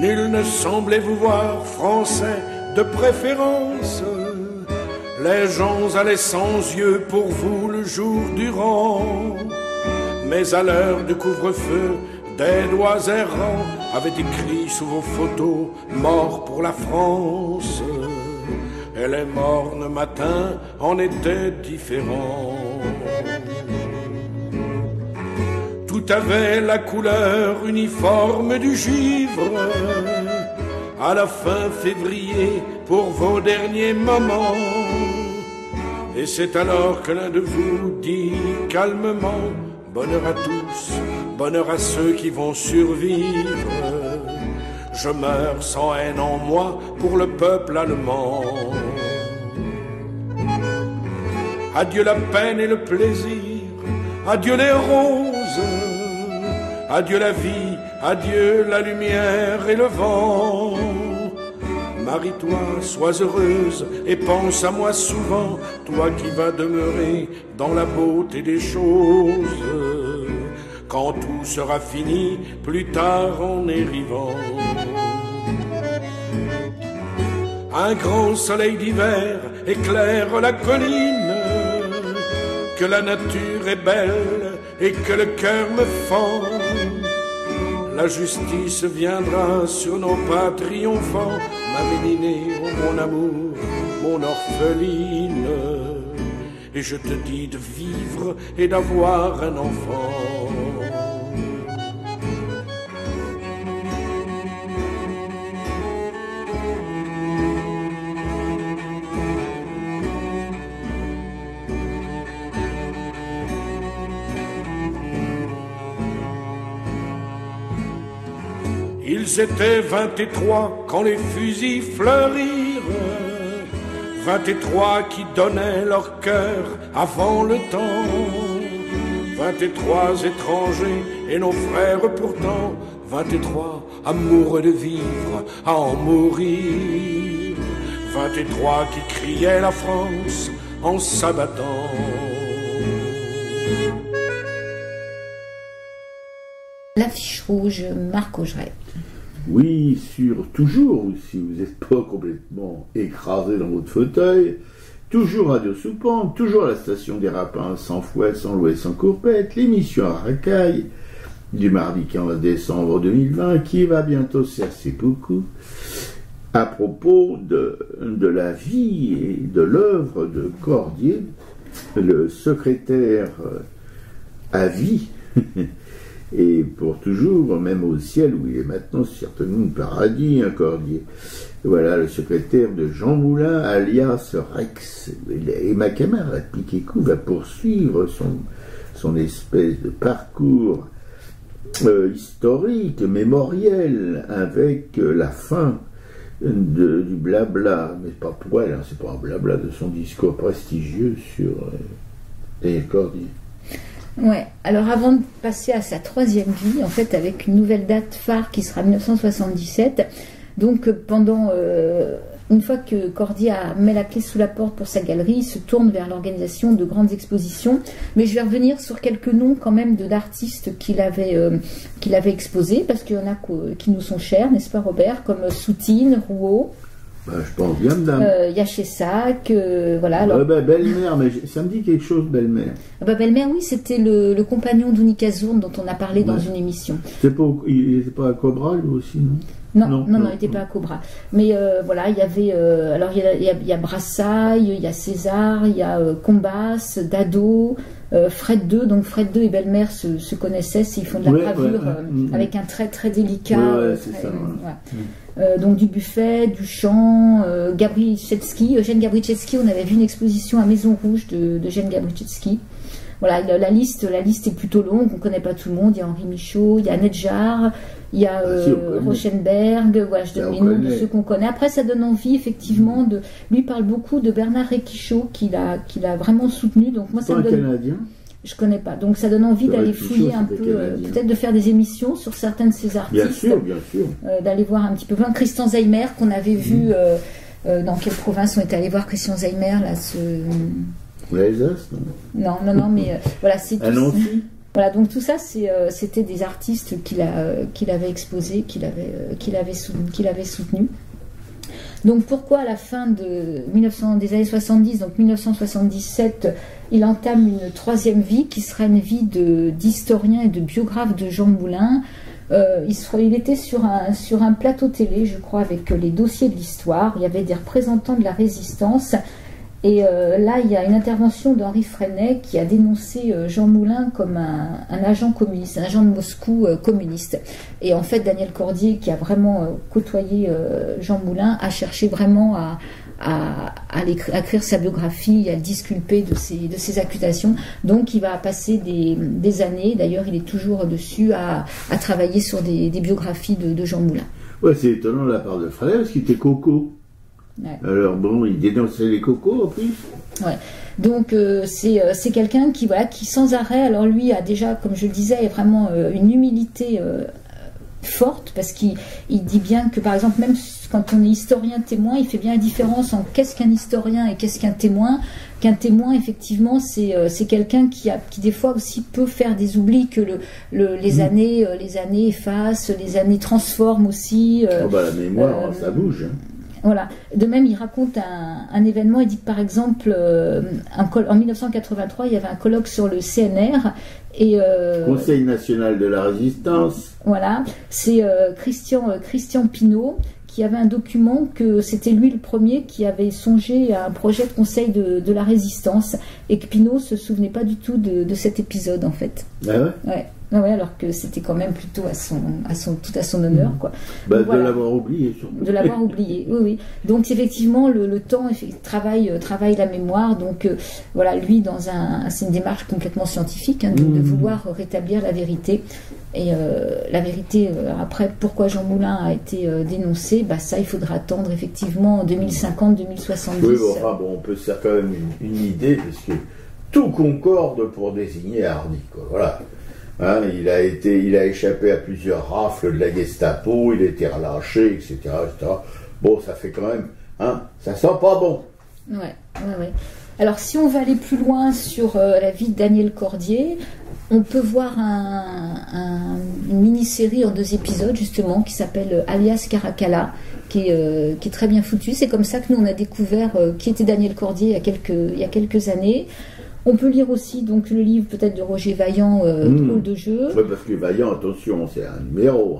Nul ne semblait vous voir français de préférence. Les gens allaient sans yeux pour vous le jour durant. Mais à l'heure du couvre-feu, des doigts errants avaient écrit sous vos photos « Mort pour la France ». Et les mornes matins en étaient différents. Tout avait la couleur uniforme du givre. À la fin février, pour vos derniers moments. Et c'est alors que l'un de vous dit calmement « Bonheur à tous, bonheur à ceux qui vont survivre. Je meurs sans haine en moi pour le peuple allemand. » Adieu la peine et le plaisir, adieu les roses, adieu la vie, adieu la lumière et le vent. Marie-toi, sois heureuse et pense à moi souvent, toi qui vas demeurer dans la beauté des choses. Quand tout sera fini, plus tard en érivant. Un grand soleil d'hiver éclaire la colline, que la nature est belle et que le cœur me fend. La justice viendra sur nos pas triomphants, ma méninée, oh mon amour, mon orpheline. Et je te dis de vivre et d'avoir un enfant. Ils étaient 23 quand les fusils fleurirent, 23 qui donnaient leur cœur avant le temps, 23 étrangers et nos frères pourtant, 23 amoureux de vivre à en mourir, 23 qui criaient la France en s'abattant. L'affiche rouge, Marc Augeret. Oui, toujours, si vous n'êtes pas complètement écrasé dans votre fauteuil, toujours Radio Soupente, toujours la station des Rapins, sans fouet, sans louet, sans courpette, l'émission à Racaille, du mardi 15 décembre 2020, qui va bientôt cesser beaucoup, à propos de la vie et de l'œuvre de Cordier, le secrétaire à vie, et pour toujours, même au ciel où il est maintenant, certainement le paradis, un Cordier. Voilà, le secrétaire de Jean Moulin, alias Rex. Et ma camarade Piquécou va poursuivre son espèce de parcours historique, mémoriel, avec la fin du blabla, mais pas pour elle, hein, c'est pas un blabla, de son discours prestigieux sur Daniel Cordier. Ouais. Alors avant de passer à sa troisième vie, en fait, avec une nouvelle date phare qui sera 1977, donc une fois que Cordier met la clé sous la porte pour sa galerie, il se tourne vers l'organisation de grandes expositions. Mais je vais revenir sur quelques noms quand même d'artistes qu'il avait exposés, parce qu'il y en a qui nous sont chers, n'est-ce pas Robert, comme Soutine, Rouault. Je pense bien, madame. Yachessac, voilà. Alors... Belle-Mère, mais ça me dit quelque chose, Belle-Mère. Belle-Mère, oui, c'était le compagnon d'Ouni Cazourne dont on a parlé dans une émission. Il n'était pas à Cobra, lui aussi, non? Non, il n'était pas à Cobra. Mais voilà, il y avait... alors, il y a Brassailles, il y a César, il y a Combas, Dado, Fred II. Donc, Fred II et Belle-Mère se connaissaient. Ils font de la gravure avec un trait très délicat. C'est ça. Donc, du Buffet, Duchamp, Eugène Gabrichevski. On avait vu une exposition à Maison Rouge d'Eugène Gabrichevski. Voilà, la liste est plutôt longue, on ne connaît pas tout le monde. Il y a Henri Michaud, il y a Nedjar, il y a Rauschenberg, voilà, je donne les noms de ceux qu'on connaît. Après, ça donne envie, effectivement, lui parle beaucoup de Bernard Réquichot, qu'il a vraiment soutenu. Donc, moi, ça me donne... Canadien? Je ne connais pas. Donc, ça donne envie d'aller fouiller un peu, peut-être de faire des émissions sur certains de ces artistes. Bien sûr. D'aller voir un petit peu. Christian Zaymer, qu'on avait vu, dans quelle province on était allé voir Christian Zaymer, là, l'Alsace, non, mais voilà, c'est tout. Voilà, donc tout ça, c'était des artistes qu'il avait exposés, qu'il avait soutenus. Donc pourquoi à la fin des années 70, donc 1977, il entame une troisième vie qui sera une vie d'historien et de biographe de Jean Moulin. Il était sur un plateau télé, je crois, avec les dossiers de l'histoire. Il y avait des représentants de la résistance. Et là, il y a une intervention d'Henri Freinet qui a dénoncé Jean Moulin comme un agent communiste, un agent de Moscou communiste. Et en fait, Daniel Cordier, qui a vraiment côtoyé Jean Moulin, a cherché vraiment à écrire sa biographie, à le disculper de ces accusations. Donc, il va passer des années, d'ailleurs, il est toujours dessus, à travailler sur des biographies de Jean Moulin. Ouais, c'est étonnant de la part de Freinet, parce qu'il était coco. Ouais. Alors bon, il dénonçait les cocos en plus. Ouais. Donc c'est quelqu'un qui sans arrêt, alors lui a déjà, comme je le disais, vraiment une humilité forte, parce qu'il dit bien que par exemple, même quand on est historien témoin, il fait bien la différence en qu'est-ce qu'un historien et qu'est-ce qu'un témoin. Qu'un témoin, effectivement, c'est quelqu'un qui des fois aussi peut faire des oublis, que les années effacent, les années transforment aussi. La mémoire, ça bouge. Voilà. De même, il raconte un événement. Il dit que, par exemple, en 1983, il y avait un colloque sur le CNR. Conseil national de la résistance. Voilà. C'est Christian Pinault qui avait un document que c'était lui le premier qui avait songé à un projet de conseil de la résistance, et que Pinault ne se souvenait pas du tout de cet épisode, en fait. Ah ouais? Ouais, alors que c'était quand même plutôt tout à son honneur, quoi. Donc, de l'avoir oublié, surtout. De l'avoir oublié, oui. Donc effectivement, le temps travaille la mémoire. Donc voilà, lui, c'est une démarche complètement scientifique, de vouloir rétablir la vérité. Et la vérité, après, pourquoi Jean Moulin a été dénoncé, ça, il faudra attendre effectivement en 2050-2070. Oui, on peut se faire quand même une idée, parce que tout concorde pour désigner Hardy, quoi. Voilà. Hein, il a échappé à plusieurs rafles de la Gestapo, il a été relâché, etc. Bon, ça fait quand même, ça sent pas bon. Ouais. Alors, si on va aller plus loin sur la vie de Daniel Cordier, on peut voir une mini-série en 2 épisodes, justement, qui s'appelle Alias Caracalla, qui est très bien foutue. C'est comme ça que nous, on a découvert qui était Daniel Cordier il y a quelques années. On peut lire aussi donc le livre peut-être de Roger Vaillant, Drôle de jeu. Oui, parce que Vaillant, attention, c'est un numéro.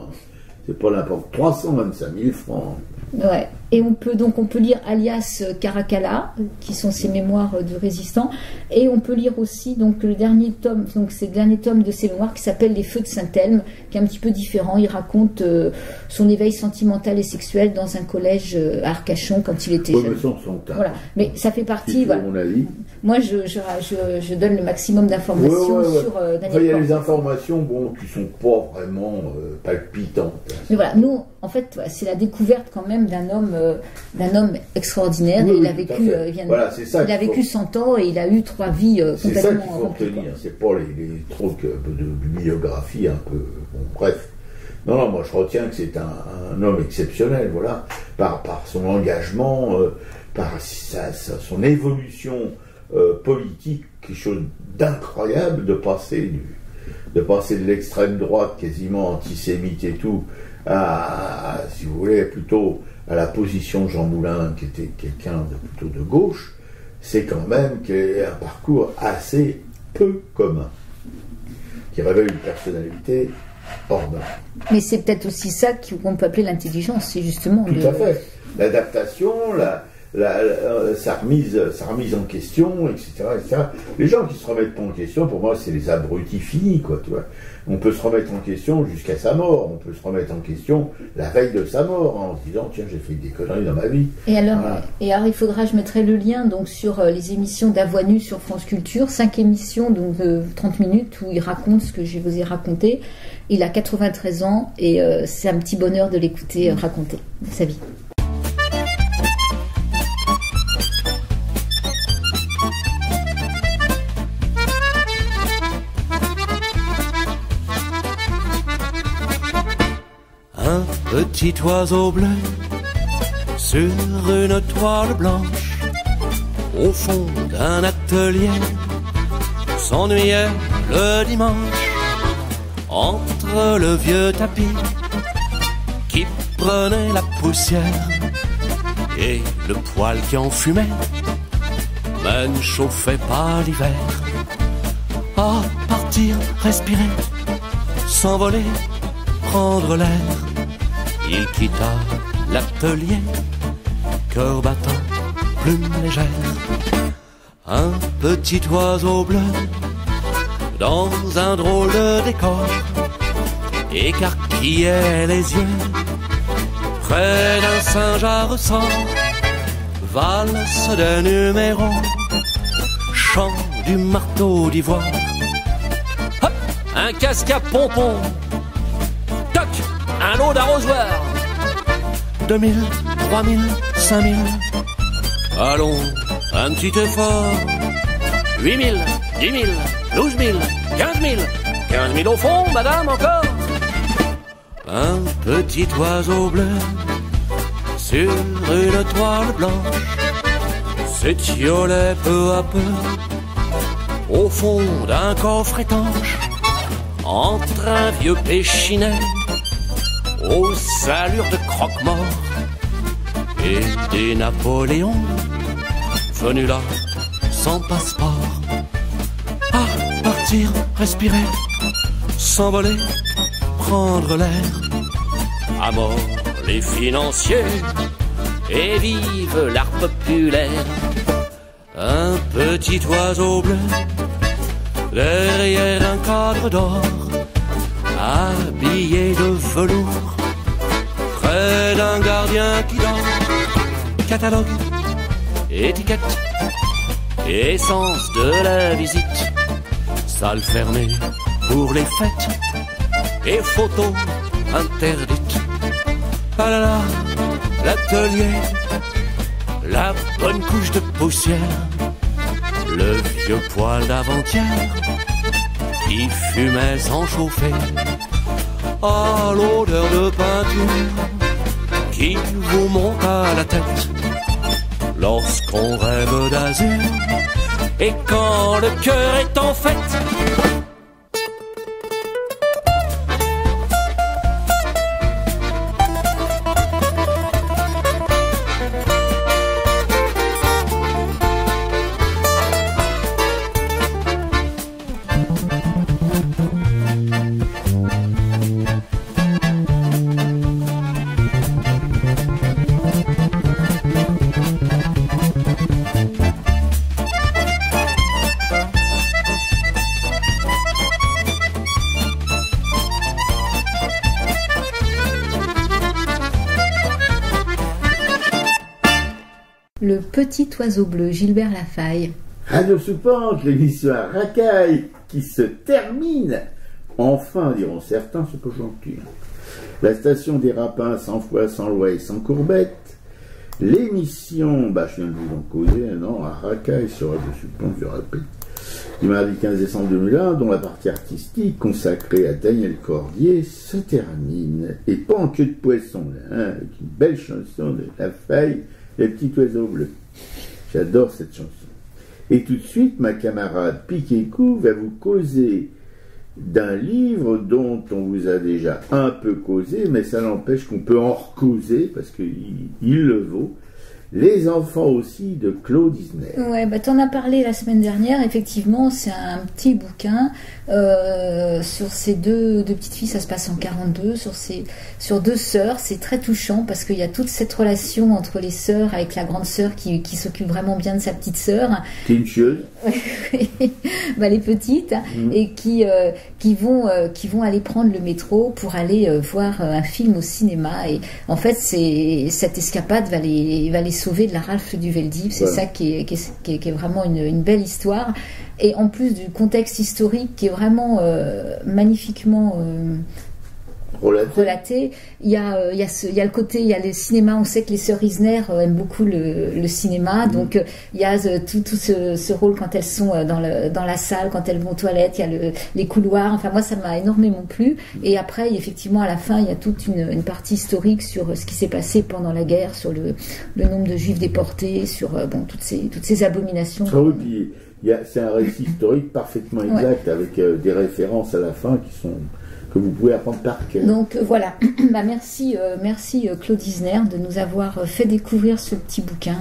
C'est pas n'importe 325 000 francs. Ouais. Et on peut lire Alias Caracalla, qui sont ses mémoires de résistants, et on peut lire aussi donc le dernier tome, donc c'est le dernier tome de ses mémoires qui s'appelle Les Feux de Saint-Elme, qui est un petit peu différent. Il raconte son éveil sentimental et sexuel dans un collège à Arcachon quand il était jeune. Voilà. Mais ça fait partie. Voilà. Mon avis. Moi, je donne le maximum d'informations sur Daniel Cordier. Il y a des informations qui sont pas vraiment palpitantes. Mais voilà, nous, en fait, c'est la découverte quand même d'un homme d'un homme extraordinaire. Oui, il a tout vécu, à fait. Voilà, c'est ça il a qu'il vécu 100 ans et il a eu 3 vies C'est ça qu'il complètement faut remplies, retenir, c'est pas les trucs de biographie un peu. Bon, bref. Non, moi je retiens que c'est un homme exceptionnel, voilà, par son engagement, par son évolution politique, quelque chose d'incroyable de passer de l'extrême droite quasiment antisémite et tout, à, si vous voulez, plutôt à la position de Jean Moulin, qui était quelqu'un plutôt de gauche. C'est quand même un parcours assez peu commun, qui révèle une personnalité hors norme. Mais c'est peut-être aussi ça qu'on peut appeler l'intelligence, c'est justement... Tout à fait. L'adaptation, sa remise en question, etc., etc. Les gens qui se remettent pas en question, pour moi, c'est les abrutis finis, quoi, tu vois. On peut se remettre en question jusqu'à sa mort, on peut se remettre en question la veille de sa mort, en se disant, tiens, j'ai fait des conneries dans ma vie. Et alors, voilà. Il faudra, je mettrai le lien donc, sur les émissions d'Avoinu sur France Culture, 5 émissions, donc 30 minutes, où il raconte ce que je vous ai raconté. Il a 93 ans, et c'est un petit bonheur de l'écouter raconter sa vie. Un petit oiseau bleu sur une toile blanche, au fond d'un atelier, s'ennuyait le dimanche entre le vieux tapis qui prenait la poussière et le poêle qui en fumait, mais ne chauffait pas l'hiver. À partir, respirer, s'envoler, prendre l'air, il quitta l'atelier, cœur battant, plume légère. Un petit oiseau bleu dans un drôle de décor écarquillait les yeux près d'un singe à ressort, valse des numéros, chant du marteau d'ivoire. Hop, un casque à pompons, toc, un lot d'arrosoir. 2000, 3000, 5000, allons, un petit effort. 8000, 10 000, 12 000, 15 000, 15 000 au fond, madame, encore. Un petit oiseau bleu sur une toile blanche s'étiolait peu à peu au fond d'un coffre étanche, entre un vieux péchinet aux allures de croque-mort et des Napoléons venus là sans passeport. À partir, respirer, s'envoler, prendre l'air. À mort les financiers et vive l'art populaire. Un petit oiseau bleu derrière un cadre d'or, habillé de velours, près d'un gardien qui dort. Catalogue, étiquette, essence de la visite, salle fermée pour les fêtes et photos interdites. Ah là là, l'atelier, la bonne couche de poussière, le vieux poêle d'avant-hier qui fumait sans chauffer. Ah, l'odeur de peinture qui vous monte à la tête lorsqu'on rêve d'azur et quand le cœur est en fête. Le petit oiseau bleu, Gilbert Lafaille. Radio Soupente, l'émission à racaille qui se termine. Enfin, diront certains, c'est pas gentil. La station des Rapins, sans foi, sans loi et sans courbette. L'émission, je viens de vous en causer un an, à Racaille sur Radio Supplon, je répète, du mardi 15 décembre 2001, dont la partie artistique consacrée à Daniel Cordier se termine. Et pas en queue de poisson, là, avec une belle chanson de La Faille, Les petits oiseaux bleus. J'adore cette chanson. Et tout de suite, ma camarade Piquet-Cou va vous causer d'un livre dont on vous a déjà un peu causé, mais ça n'empêche qu'on peut en recauser, parce qu'il le vaut. Les enfants aussi de Claude Isner. Ouais, t'en as parlé la semaine dernière. Effectivement, c'est un petit bouquin sur ces deux petites filles. Ça se passe en 42 sur deux sœurs. C'est très touchant parce qu'il y a toute cette relation entre les sœurs avec la grande sœur qui s'occupe vraiment bien de sa petite sœur. Qui est une chieuse. Les petites et qui vont aller prendre le métro pour aller voir un film au cinéma. Et en fait, cette escapade va les sauver de la rafle du Veldiv. C'est ça qui est vraiment une belle histoire. Et en plus du contexte historique qui est vraiment magnifiquement relaté. Il y a le côté, il y a le cinéma. On sait que les sœurs Isner aiment beaucoup le cinéma, donc il y a tout ce rôle quand elles sont dans la salle, quand elles vont aux toilettes. Il y a les couloirs. Enfin, moi, ça m'a énormément plu. Et après, effectivement, à la fin, il y a toute une partie historique sur ce qui s'est passé pendant la guerre, sur le nombre de juifs déportés, sur toutes ces abominations. Ah oui, puis c'est un récit historique parfaitement exact, avec des références à la fin que vous pouvez apprendre par cœur. Donc voilà, merci Claude Isner de nous avoir fait découvrir ce petit bouquin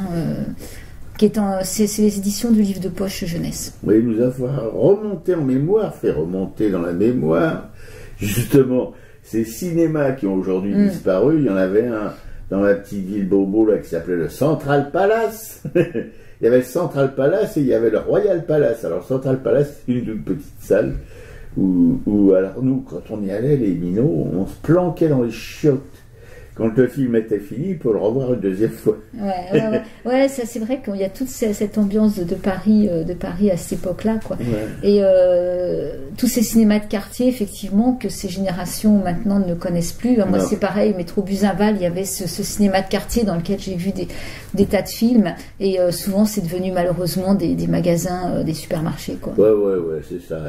qui est c'est les éditions du livre de poche jeunesse. Oui, nous avoir remonté en mémoire, fait remonter dans la mémoire, justement, ces cinémas qui ont aujourd'hui disparu. Il y en avait un dans la petite ville Bobo là, qui s'appelait le Central Palace. Il y avait le Central Palace et il y avait le Royal Palace. Alors, le Central Palace, c'est une petite salle où alors nous, quand on y allait, les minots, on se planquait dans les chiottes. Quand le film était fini, pour le revoir une deuxième fois. Ouais, ça c'est vrai qu'il y a toute cette ambiance de Paris à cette époque-là, quoi. Ouais. Et tous ces cinémas de quartier, effectivement, que ces générations maintenant ne connaissent plus. Moi, c'est pareil, Métro Buzenval, il y avait ce cinéma de quartier dans lequel j'ai vu des tas de films, et souvent c'est devenu malheureusement des magasins, des supermarchés, quoi. Ouais, c'est ça.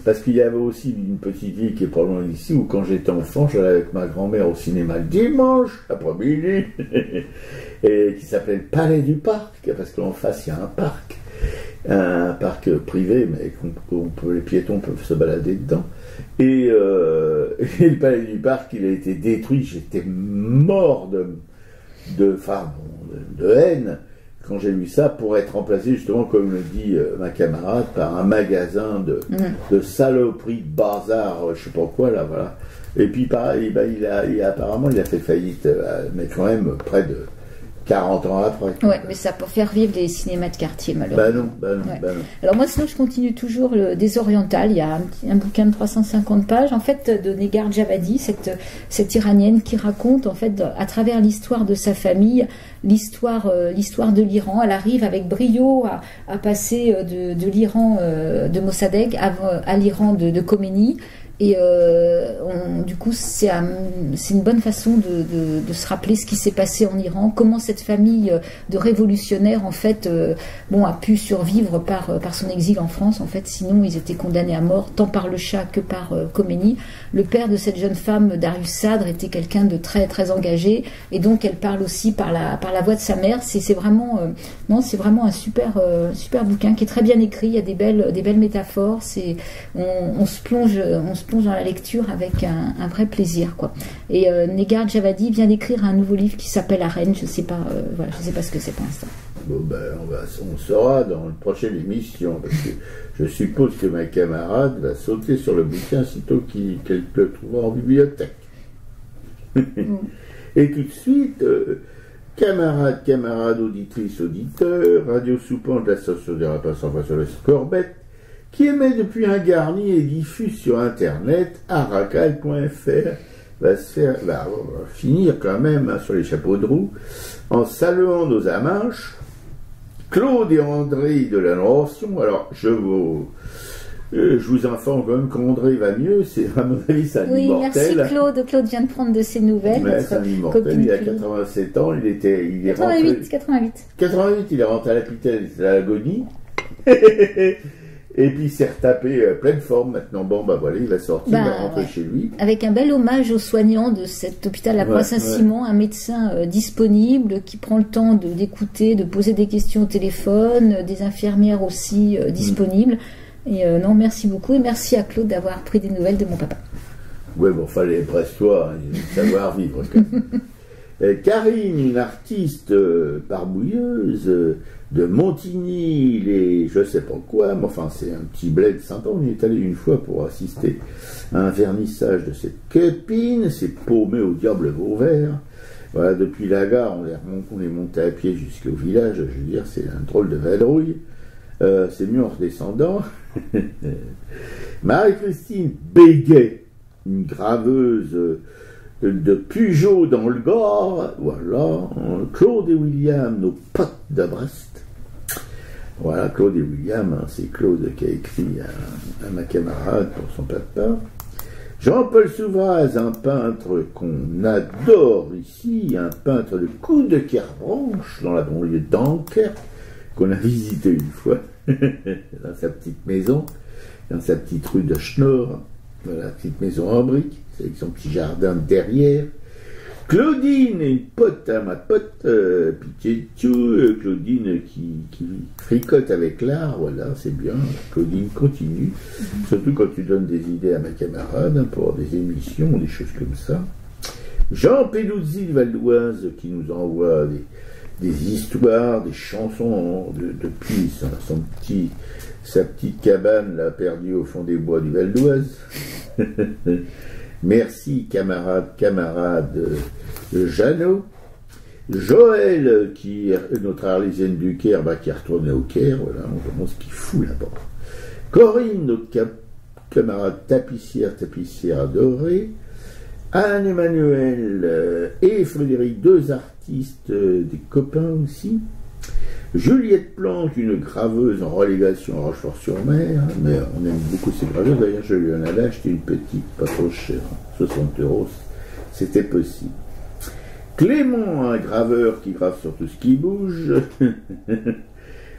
Parce qu'il y avait aussi une petite ville qui est pas loin d'ici, où quand j'étais enfant, j'allais avec ma grand-mère au cinéma le dimanche après-midi, et qui s'appelait le Palais du Parc, parce qu'en face il y a un parc privé, mais les piétons peuvent se balader dedans. Et le Palais du Parc, il a été détruit. J'étais mort de haine quand j'ai lu ça, pour être remplacé, justement, comme le dit ma camarade, par un magasin de saloperies, de bazar, je sais pas quoi, là, voilà. Et puis, pareil, apparemment, il a fait faillite, mais quand même près de 40 ans après. Ouais, mais ça pour faire vivre les cinémas de quartier, malheureusement. Bah non. Alors moi, sinon, je continue toujours des Orientales. Il y a un bouquin de 350 pages, en fait, de Negar Javadi, cette Iranienne qui raconte, en fait, à travers l'histoire de sa famille, l'histoire de l'Iran. Elle arrive avec brio à passer de l'Iran de Mossadegh à l'Iran de Khomeini. Et du coup, c'est une bonne façon de se rappeler ce qui s'est passé en Iran, comment cette famille de révolutionnaires, en fait, a pu survivre par son exil en France. En fait, sinon, ils étaient condamnés à mort, tant par le Shah que par Khomeini. Le père de cette jeune femme, Darius Sadr, était quelqu'un de très, très engagé, et donc elle parle aussi par la voix de sa mère. C'est vraiment un super bouquin qui est très bien écrit. Il y a des belles métaphores. On se plonge dans la lecture avec un vrai plaisir, quoi. Et Negar Javadi vient d'écrire un nouveau livre qui s'appelle Arène. Je sais pas ce que c'est pour l'instant. Bon, on saura dans la prochaine émission, parce que je suppose que ma camarade va sauter sur le bouquin sitôt qu'elle le trouvera en bibliothèque. Et tout de suite, camarades, auditrices, auditeurs, Radio Soupant de la station des Rapins sans voix sur le Corbette, qui émet depuis un garni et diffuse sur internet aracal.fr, va finir quand même sur les chapeaux de roue en saluant nos amanches Claude et André de la Noration. Alors je vous Je vous informe quand même qu'André va mieux, c'est à mon avis c'est un oui, immortel. Merci Claude. Claude vient de prendre de ses nouvelles. Ouais, c'est un immortel, il a 87 ans, il est 88, rentré... 88. 88, il est rentré à l'hôpital, il était à l'agonie. Et puis il s'est retapé pleine forme maintenant. Bon, bah voilà, il va sortir, il va rentrer chez lui. Avec un bel hommage aux soignants de cet hôpital La Croix Saint-Simon, un médecin disponible qui prend le temps d'écouter, de poser des questions au téléphone, des infirmières aussi disponibles. Et non, merci beaucoup et merci à Claude d'avoir pris des nouvelles de mon papa. Ouais, bon, fallait Brestois, savoir vivre. Karine, une artiste barbouilleuse de Montigny, les je sais pas quoi, mais enfin c'est un petit bled sympa. On y est allé une fois pour assister à un vernissage de cette copine, c'est paumé au diable Vauvert. Voilà, depuis la gare, on est monté à pied jusqu'au village, je veux dire, c'est un drôle de vadrouille. C'est mieux en redescendant. Marie-Christine Béguet, une graveuse de Pujol dans le Gard, voilà. Claude et William, nos potes de Brest. Voilà, Claude et William, hein, c'est Claude qui a écrit à ma camarade pour son papa. Jean-Paul Souvraz, un peintre qu'on adore ici, un peintre de Coup de Kerbranche, dans la banlieue d'Ankerque, qu'on a visité une fois, dans sa petite maison, dans sa petite rue de Schnorr, voilà, petite maison en briques, avec son petit jardin derrière. Claudine, une pote à ma pote, Pichettou, Claudine qui fricote avec l'art, voilà, c'est bien, Claudine continue, surtout quand tu donnes des idées à ma camarade, hein, pour des émissions, des choses comme ça. Jean Peluzzi de Val d'Oise qui nous envoie des histoires, des chansons depuis sa petite cabane là, perdue au fond des bois du Val d'Oise. Merci camarade Jeannot. Joël, qui est notre Arlésienne du Caire, qui est retournée au Caire, voilà, on demande ce qu'il fout là-bas. Corinne, notre camarade tapissière adorée. Anne-Emmanuel et Frédéric, deux artistes, des copains aussi. Juliette Planck, une graveuse en relégation à Rochefort-sur-Mer, mais on aime beaucoup ces graveurs, d'ailleurs je lui en avais acheté une petite, pas trop chère, 60 €, c'était possible. Clément, un graveur qui grave sur tout ce qui bouge,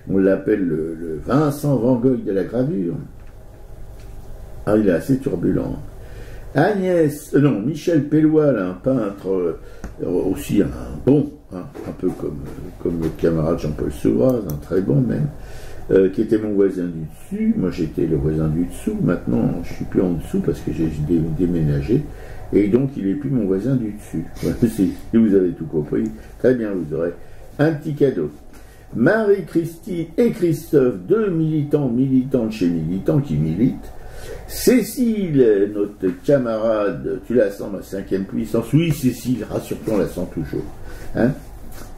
on l'appelle le Vincent Van Gogh de la gravure. Ah, il est assez turbulent. Michel Pelloual, un peintre aussi un bon, hein, un peu comme le camarade Jean-Paul Souvraz, un très bon même, qui était mon voisin du dessus. Moi j'étais le voisin du dessous, maintenant je suis plus en dessous parce que j'ai déménagé, et donc il est plus mon voisin du dessus. Si vous avez tout compris, très bien, vous aurez un petit cadeau. Marie-Christine et Christophe, deux militantes chez Militants qui militent. Cécile, notre camarade, tu la sens ma 5e puissance. Oui, Cécile, rassure-toi, on la sent toujours. Hein,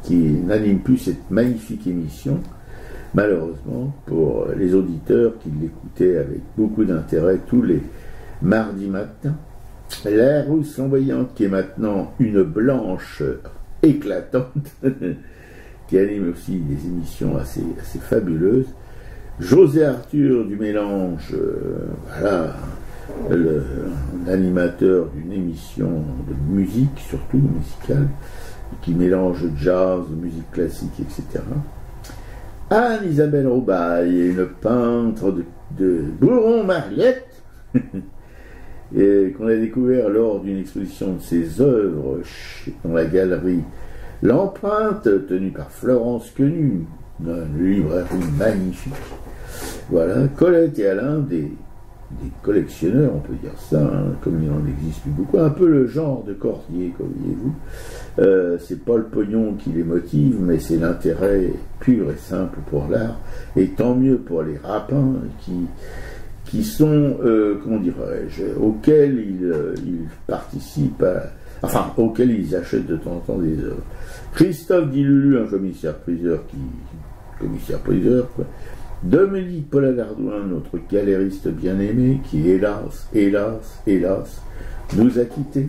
qui n'anime plus cette magnifique émission, malheureusement, pour les auditeurs qui l'écoutaient avec beaucoup d'intérêt tous les mardis matins. La rousse flamboyante, qui est maintenant une blanche éclatante, qui anime aussi des émissions assez fabuleuses. José Arthur du Mélange, voilà, l'animateur d'une émission de musique, surtout musicale, qui mélange jazz, musique classique, etc. Anne-Isabelle Roubaille, une peintre de Bourron-Mariette, qu'on a découvert lors d'une exposition de ses œuvres dans la galerie L'Empreinte, tenue par Florence Quenu, dans une librairie magnifique. Voilà, Colette et Alain, des collectionneurs, on peut dire ça, hein, comme il en existe plus beaucoup, un peu le genre de Cordier, comme voyez-vous. C'est pas le pognon qui les motive, mais c'est l'intérêt pur et simple pour l'art, et tant mieux pour les rapins qui sont, comment dirais-je, auxquels ils participent, auxquels ils achètent de temps en temps des œuvres. Christophe Dilulu, un commissaire-priseur quoi. Dominique Paul-Ardouin, notre galériste bien-aimé, qui hélas, nous a quittés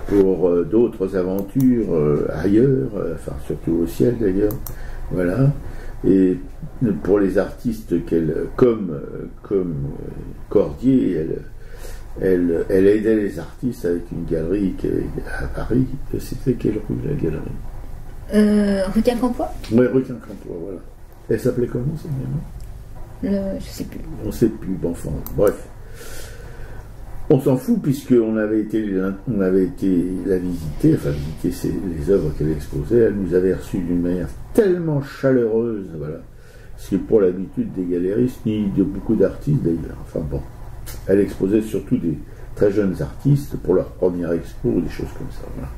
pour d'autres aventures ailleurs, surtout au ciel d'ailleurs. Voilà. Et pour les artistes comme Cordier, elle aidait les artistes avec une galerie à Paris. C'était quelle rue, la galerie? Rue Quincampoix. Oui, rue Quincampoix, voilà. Elle s'appelait comment, cette maison? Je sais plus. On ne sait plus, bon, enfin, bref. On s'en fout puisqu'on avait été la visiter, enfin visiter les œuvres qu'elle exposait. Elle nous avait reçus d'une manière tellement chaleureuse, voilà. Ce qui n'est pas l'habitude des galéristes, ni de beaucoup d'artistes d'ailleurs. Enfin bon, elle exposait surtout des très jeunes artistes pour leur première expo ou des choses comme ça. Voilà.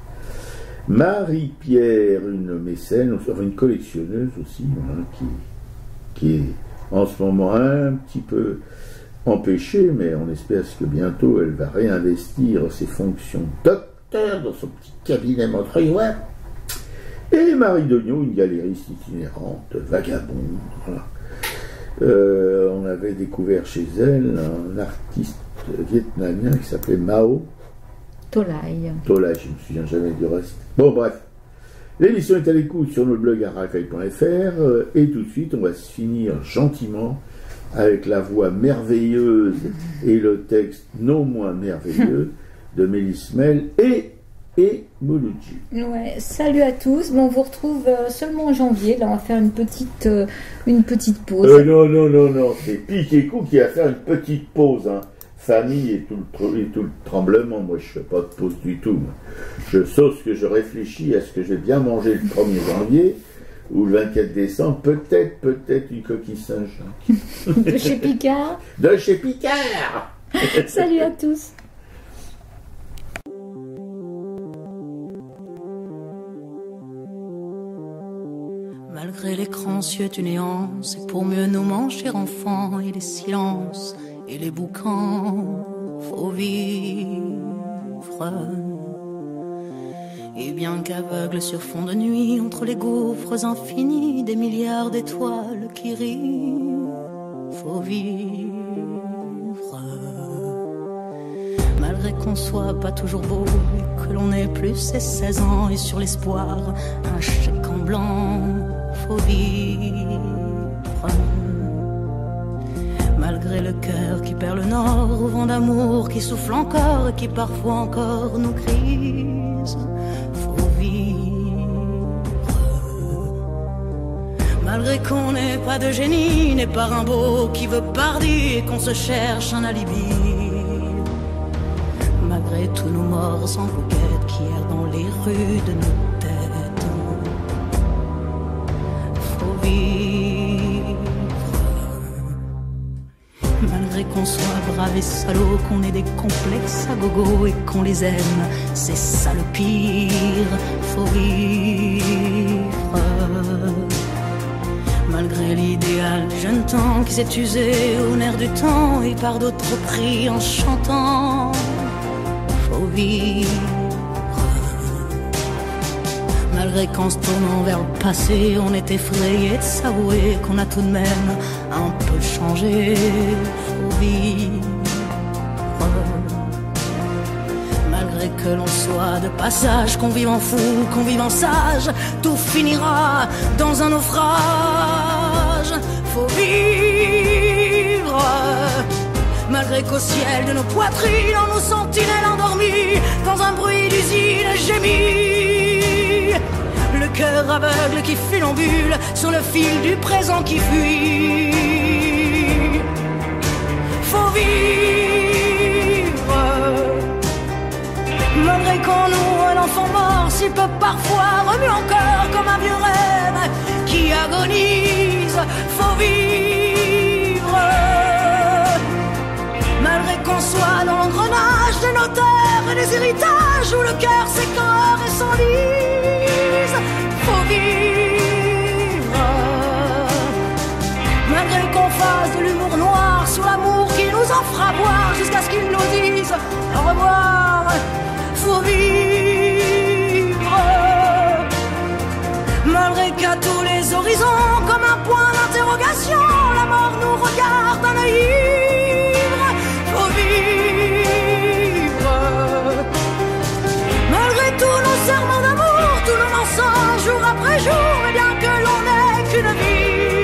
Marie-Pierre, une mécène, enfin une collectionneuse aussi, voilà, qui est en ce moment un petit peu empêchée, mais on espère que bientôt elle va réinvestir ses fonctions docteur dans son petit cabinet montreuillois. Et Marie Degnaud, une galériste itinérante, vagabonde. Voilà. On avait découvert chez elle un artiste vietnamien qui s'appelait Mao Tolai. Tolai, je ne me souviens jamais du reste. Bon, bref. L'émission est à l'écoute sur notre blog arracaille.fr et tout de suite, on va se finir gentiment avec la voix merveilleuse et le texte non moins merveilleux de Mélisse Mel et Mouloudji. Ouais, salut à tous. Bon, on vous retrouve seulement en janvier. Là, on va faire une petite pause. Non. C'est Piquet-Cou qui va faire une petite pause. Hein. Famille et tout le tremblement. Moi, je ne fais pas de pause du tout. Moi. Sauf que je réfléchis à ce que je vais bien manger le 1er janvier ou le 24 décembre. Peut-être une coquille Saint-Jacques. De chez Picard. De chez Picard. Salut à tous. Malgré l'écran cieux du néant, c'est pour mieux nous manger enfants et les silences et les boucans, faut vivre. Et bien qu'aveugle sur fond de nuit, entre les gouffres infinis des milliards d'étoiles qui rient, faut vivre. Malgré qu'on soit pas toujours beau et que l'on ait plus ses 16 ans et sur l'espoir un chèque en blanc, faut vivre. Malgré le cœur qui perd le nord au vent d'amour qui souffle encore et qui parfois encore nous crise, faut vivre. Malgré qu'on n'ait pas de génie, n'est pas Rimbaud qui veut Pardi et qu'on se cherche un alibi. Malgré tous nos morts sans coquette qui errent dans les rues de nos têtes, faut vivre. Malgré qu'on soit brave et salaud, qu'on ait des complexes à gogo et qu'on les aime, c'est ça le pire, faut vivre. Malgré l'idéal du jeune temps qui s'est usé au nerf du temps et par d'autres pris en chantant, faut vivre. Malgré qu'en se tournant vers le passé, on est effrayé de s'avouer qu'on a tout de même un peu changé, faut vivre. Malgré que l'on soit de passage, qu'on vive en fou, qu'on vive en sage, tout finira dans un naufrage, faut vivre. Malgré qu'au ciel de nos poitrines, on nous sentinelles endormies, dans un bruit d'usine gémit, le cœur aveugle qui funambule sur le fil du présent qui fuit, faut vivre. Malgré qu'on noue un enfant mort, s'il peut parfois remuer encore comme un vieux rêve qui agonise, faut vivre. Malgré qu'on soit dans l'engrenage des notaires et des héritages où le cœur s'écœure et s'enlise, faut vivre. Malgré qu'on fasse de l'humour noir sur l'amour qui nous en fera boire jusqu'à ce qu'ils nous disent au revoir, faut vivre. Malgré qu'à tous les horizons, comme un point d'interrogation, la mort nous regarde d'un œil ivre, faut vivre. Malgré tous nos serments d'amour, tous nos mensonges, jour après jour, et bien que l'on n'ait qu'une vie,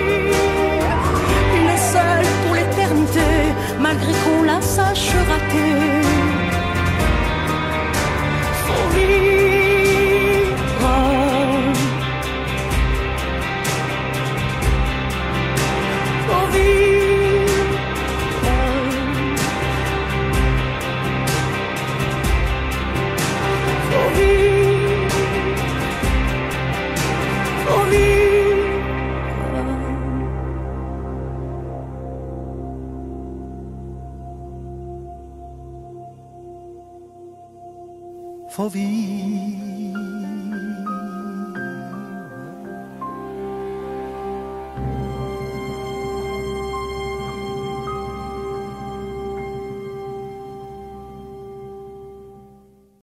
faut vivre.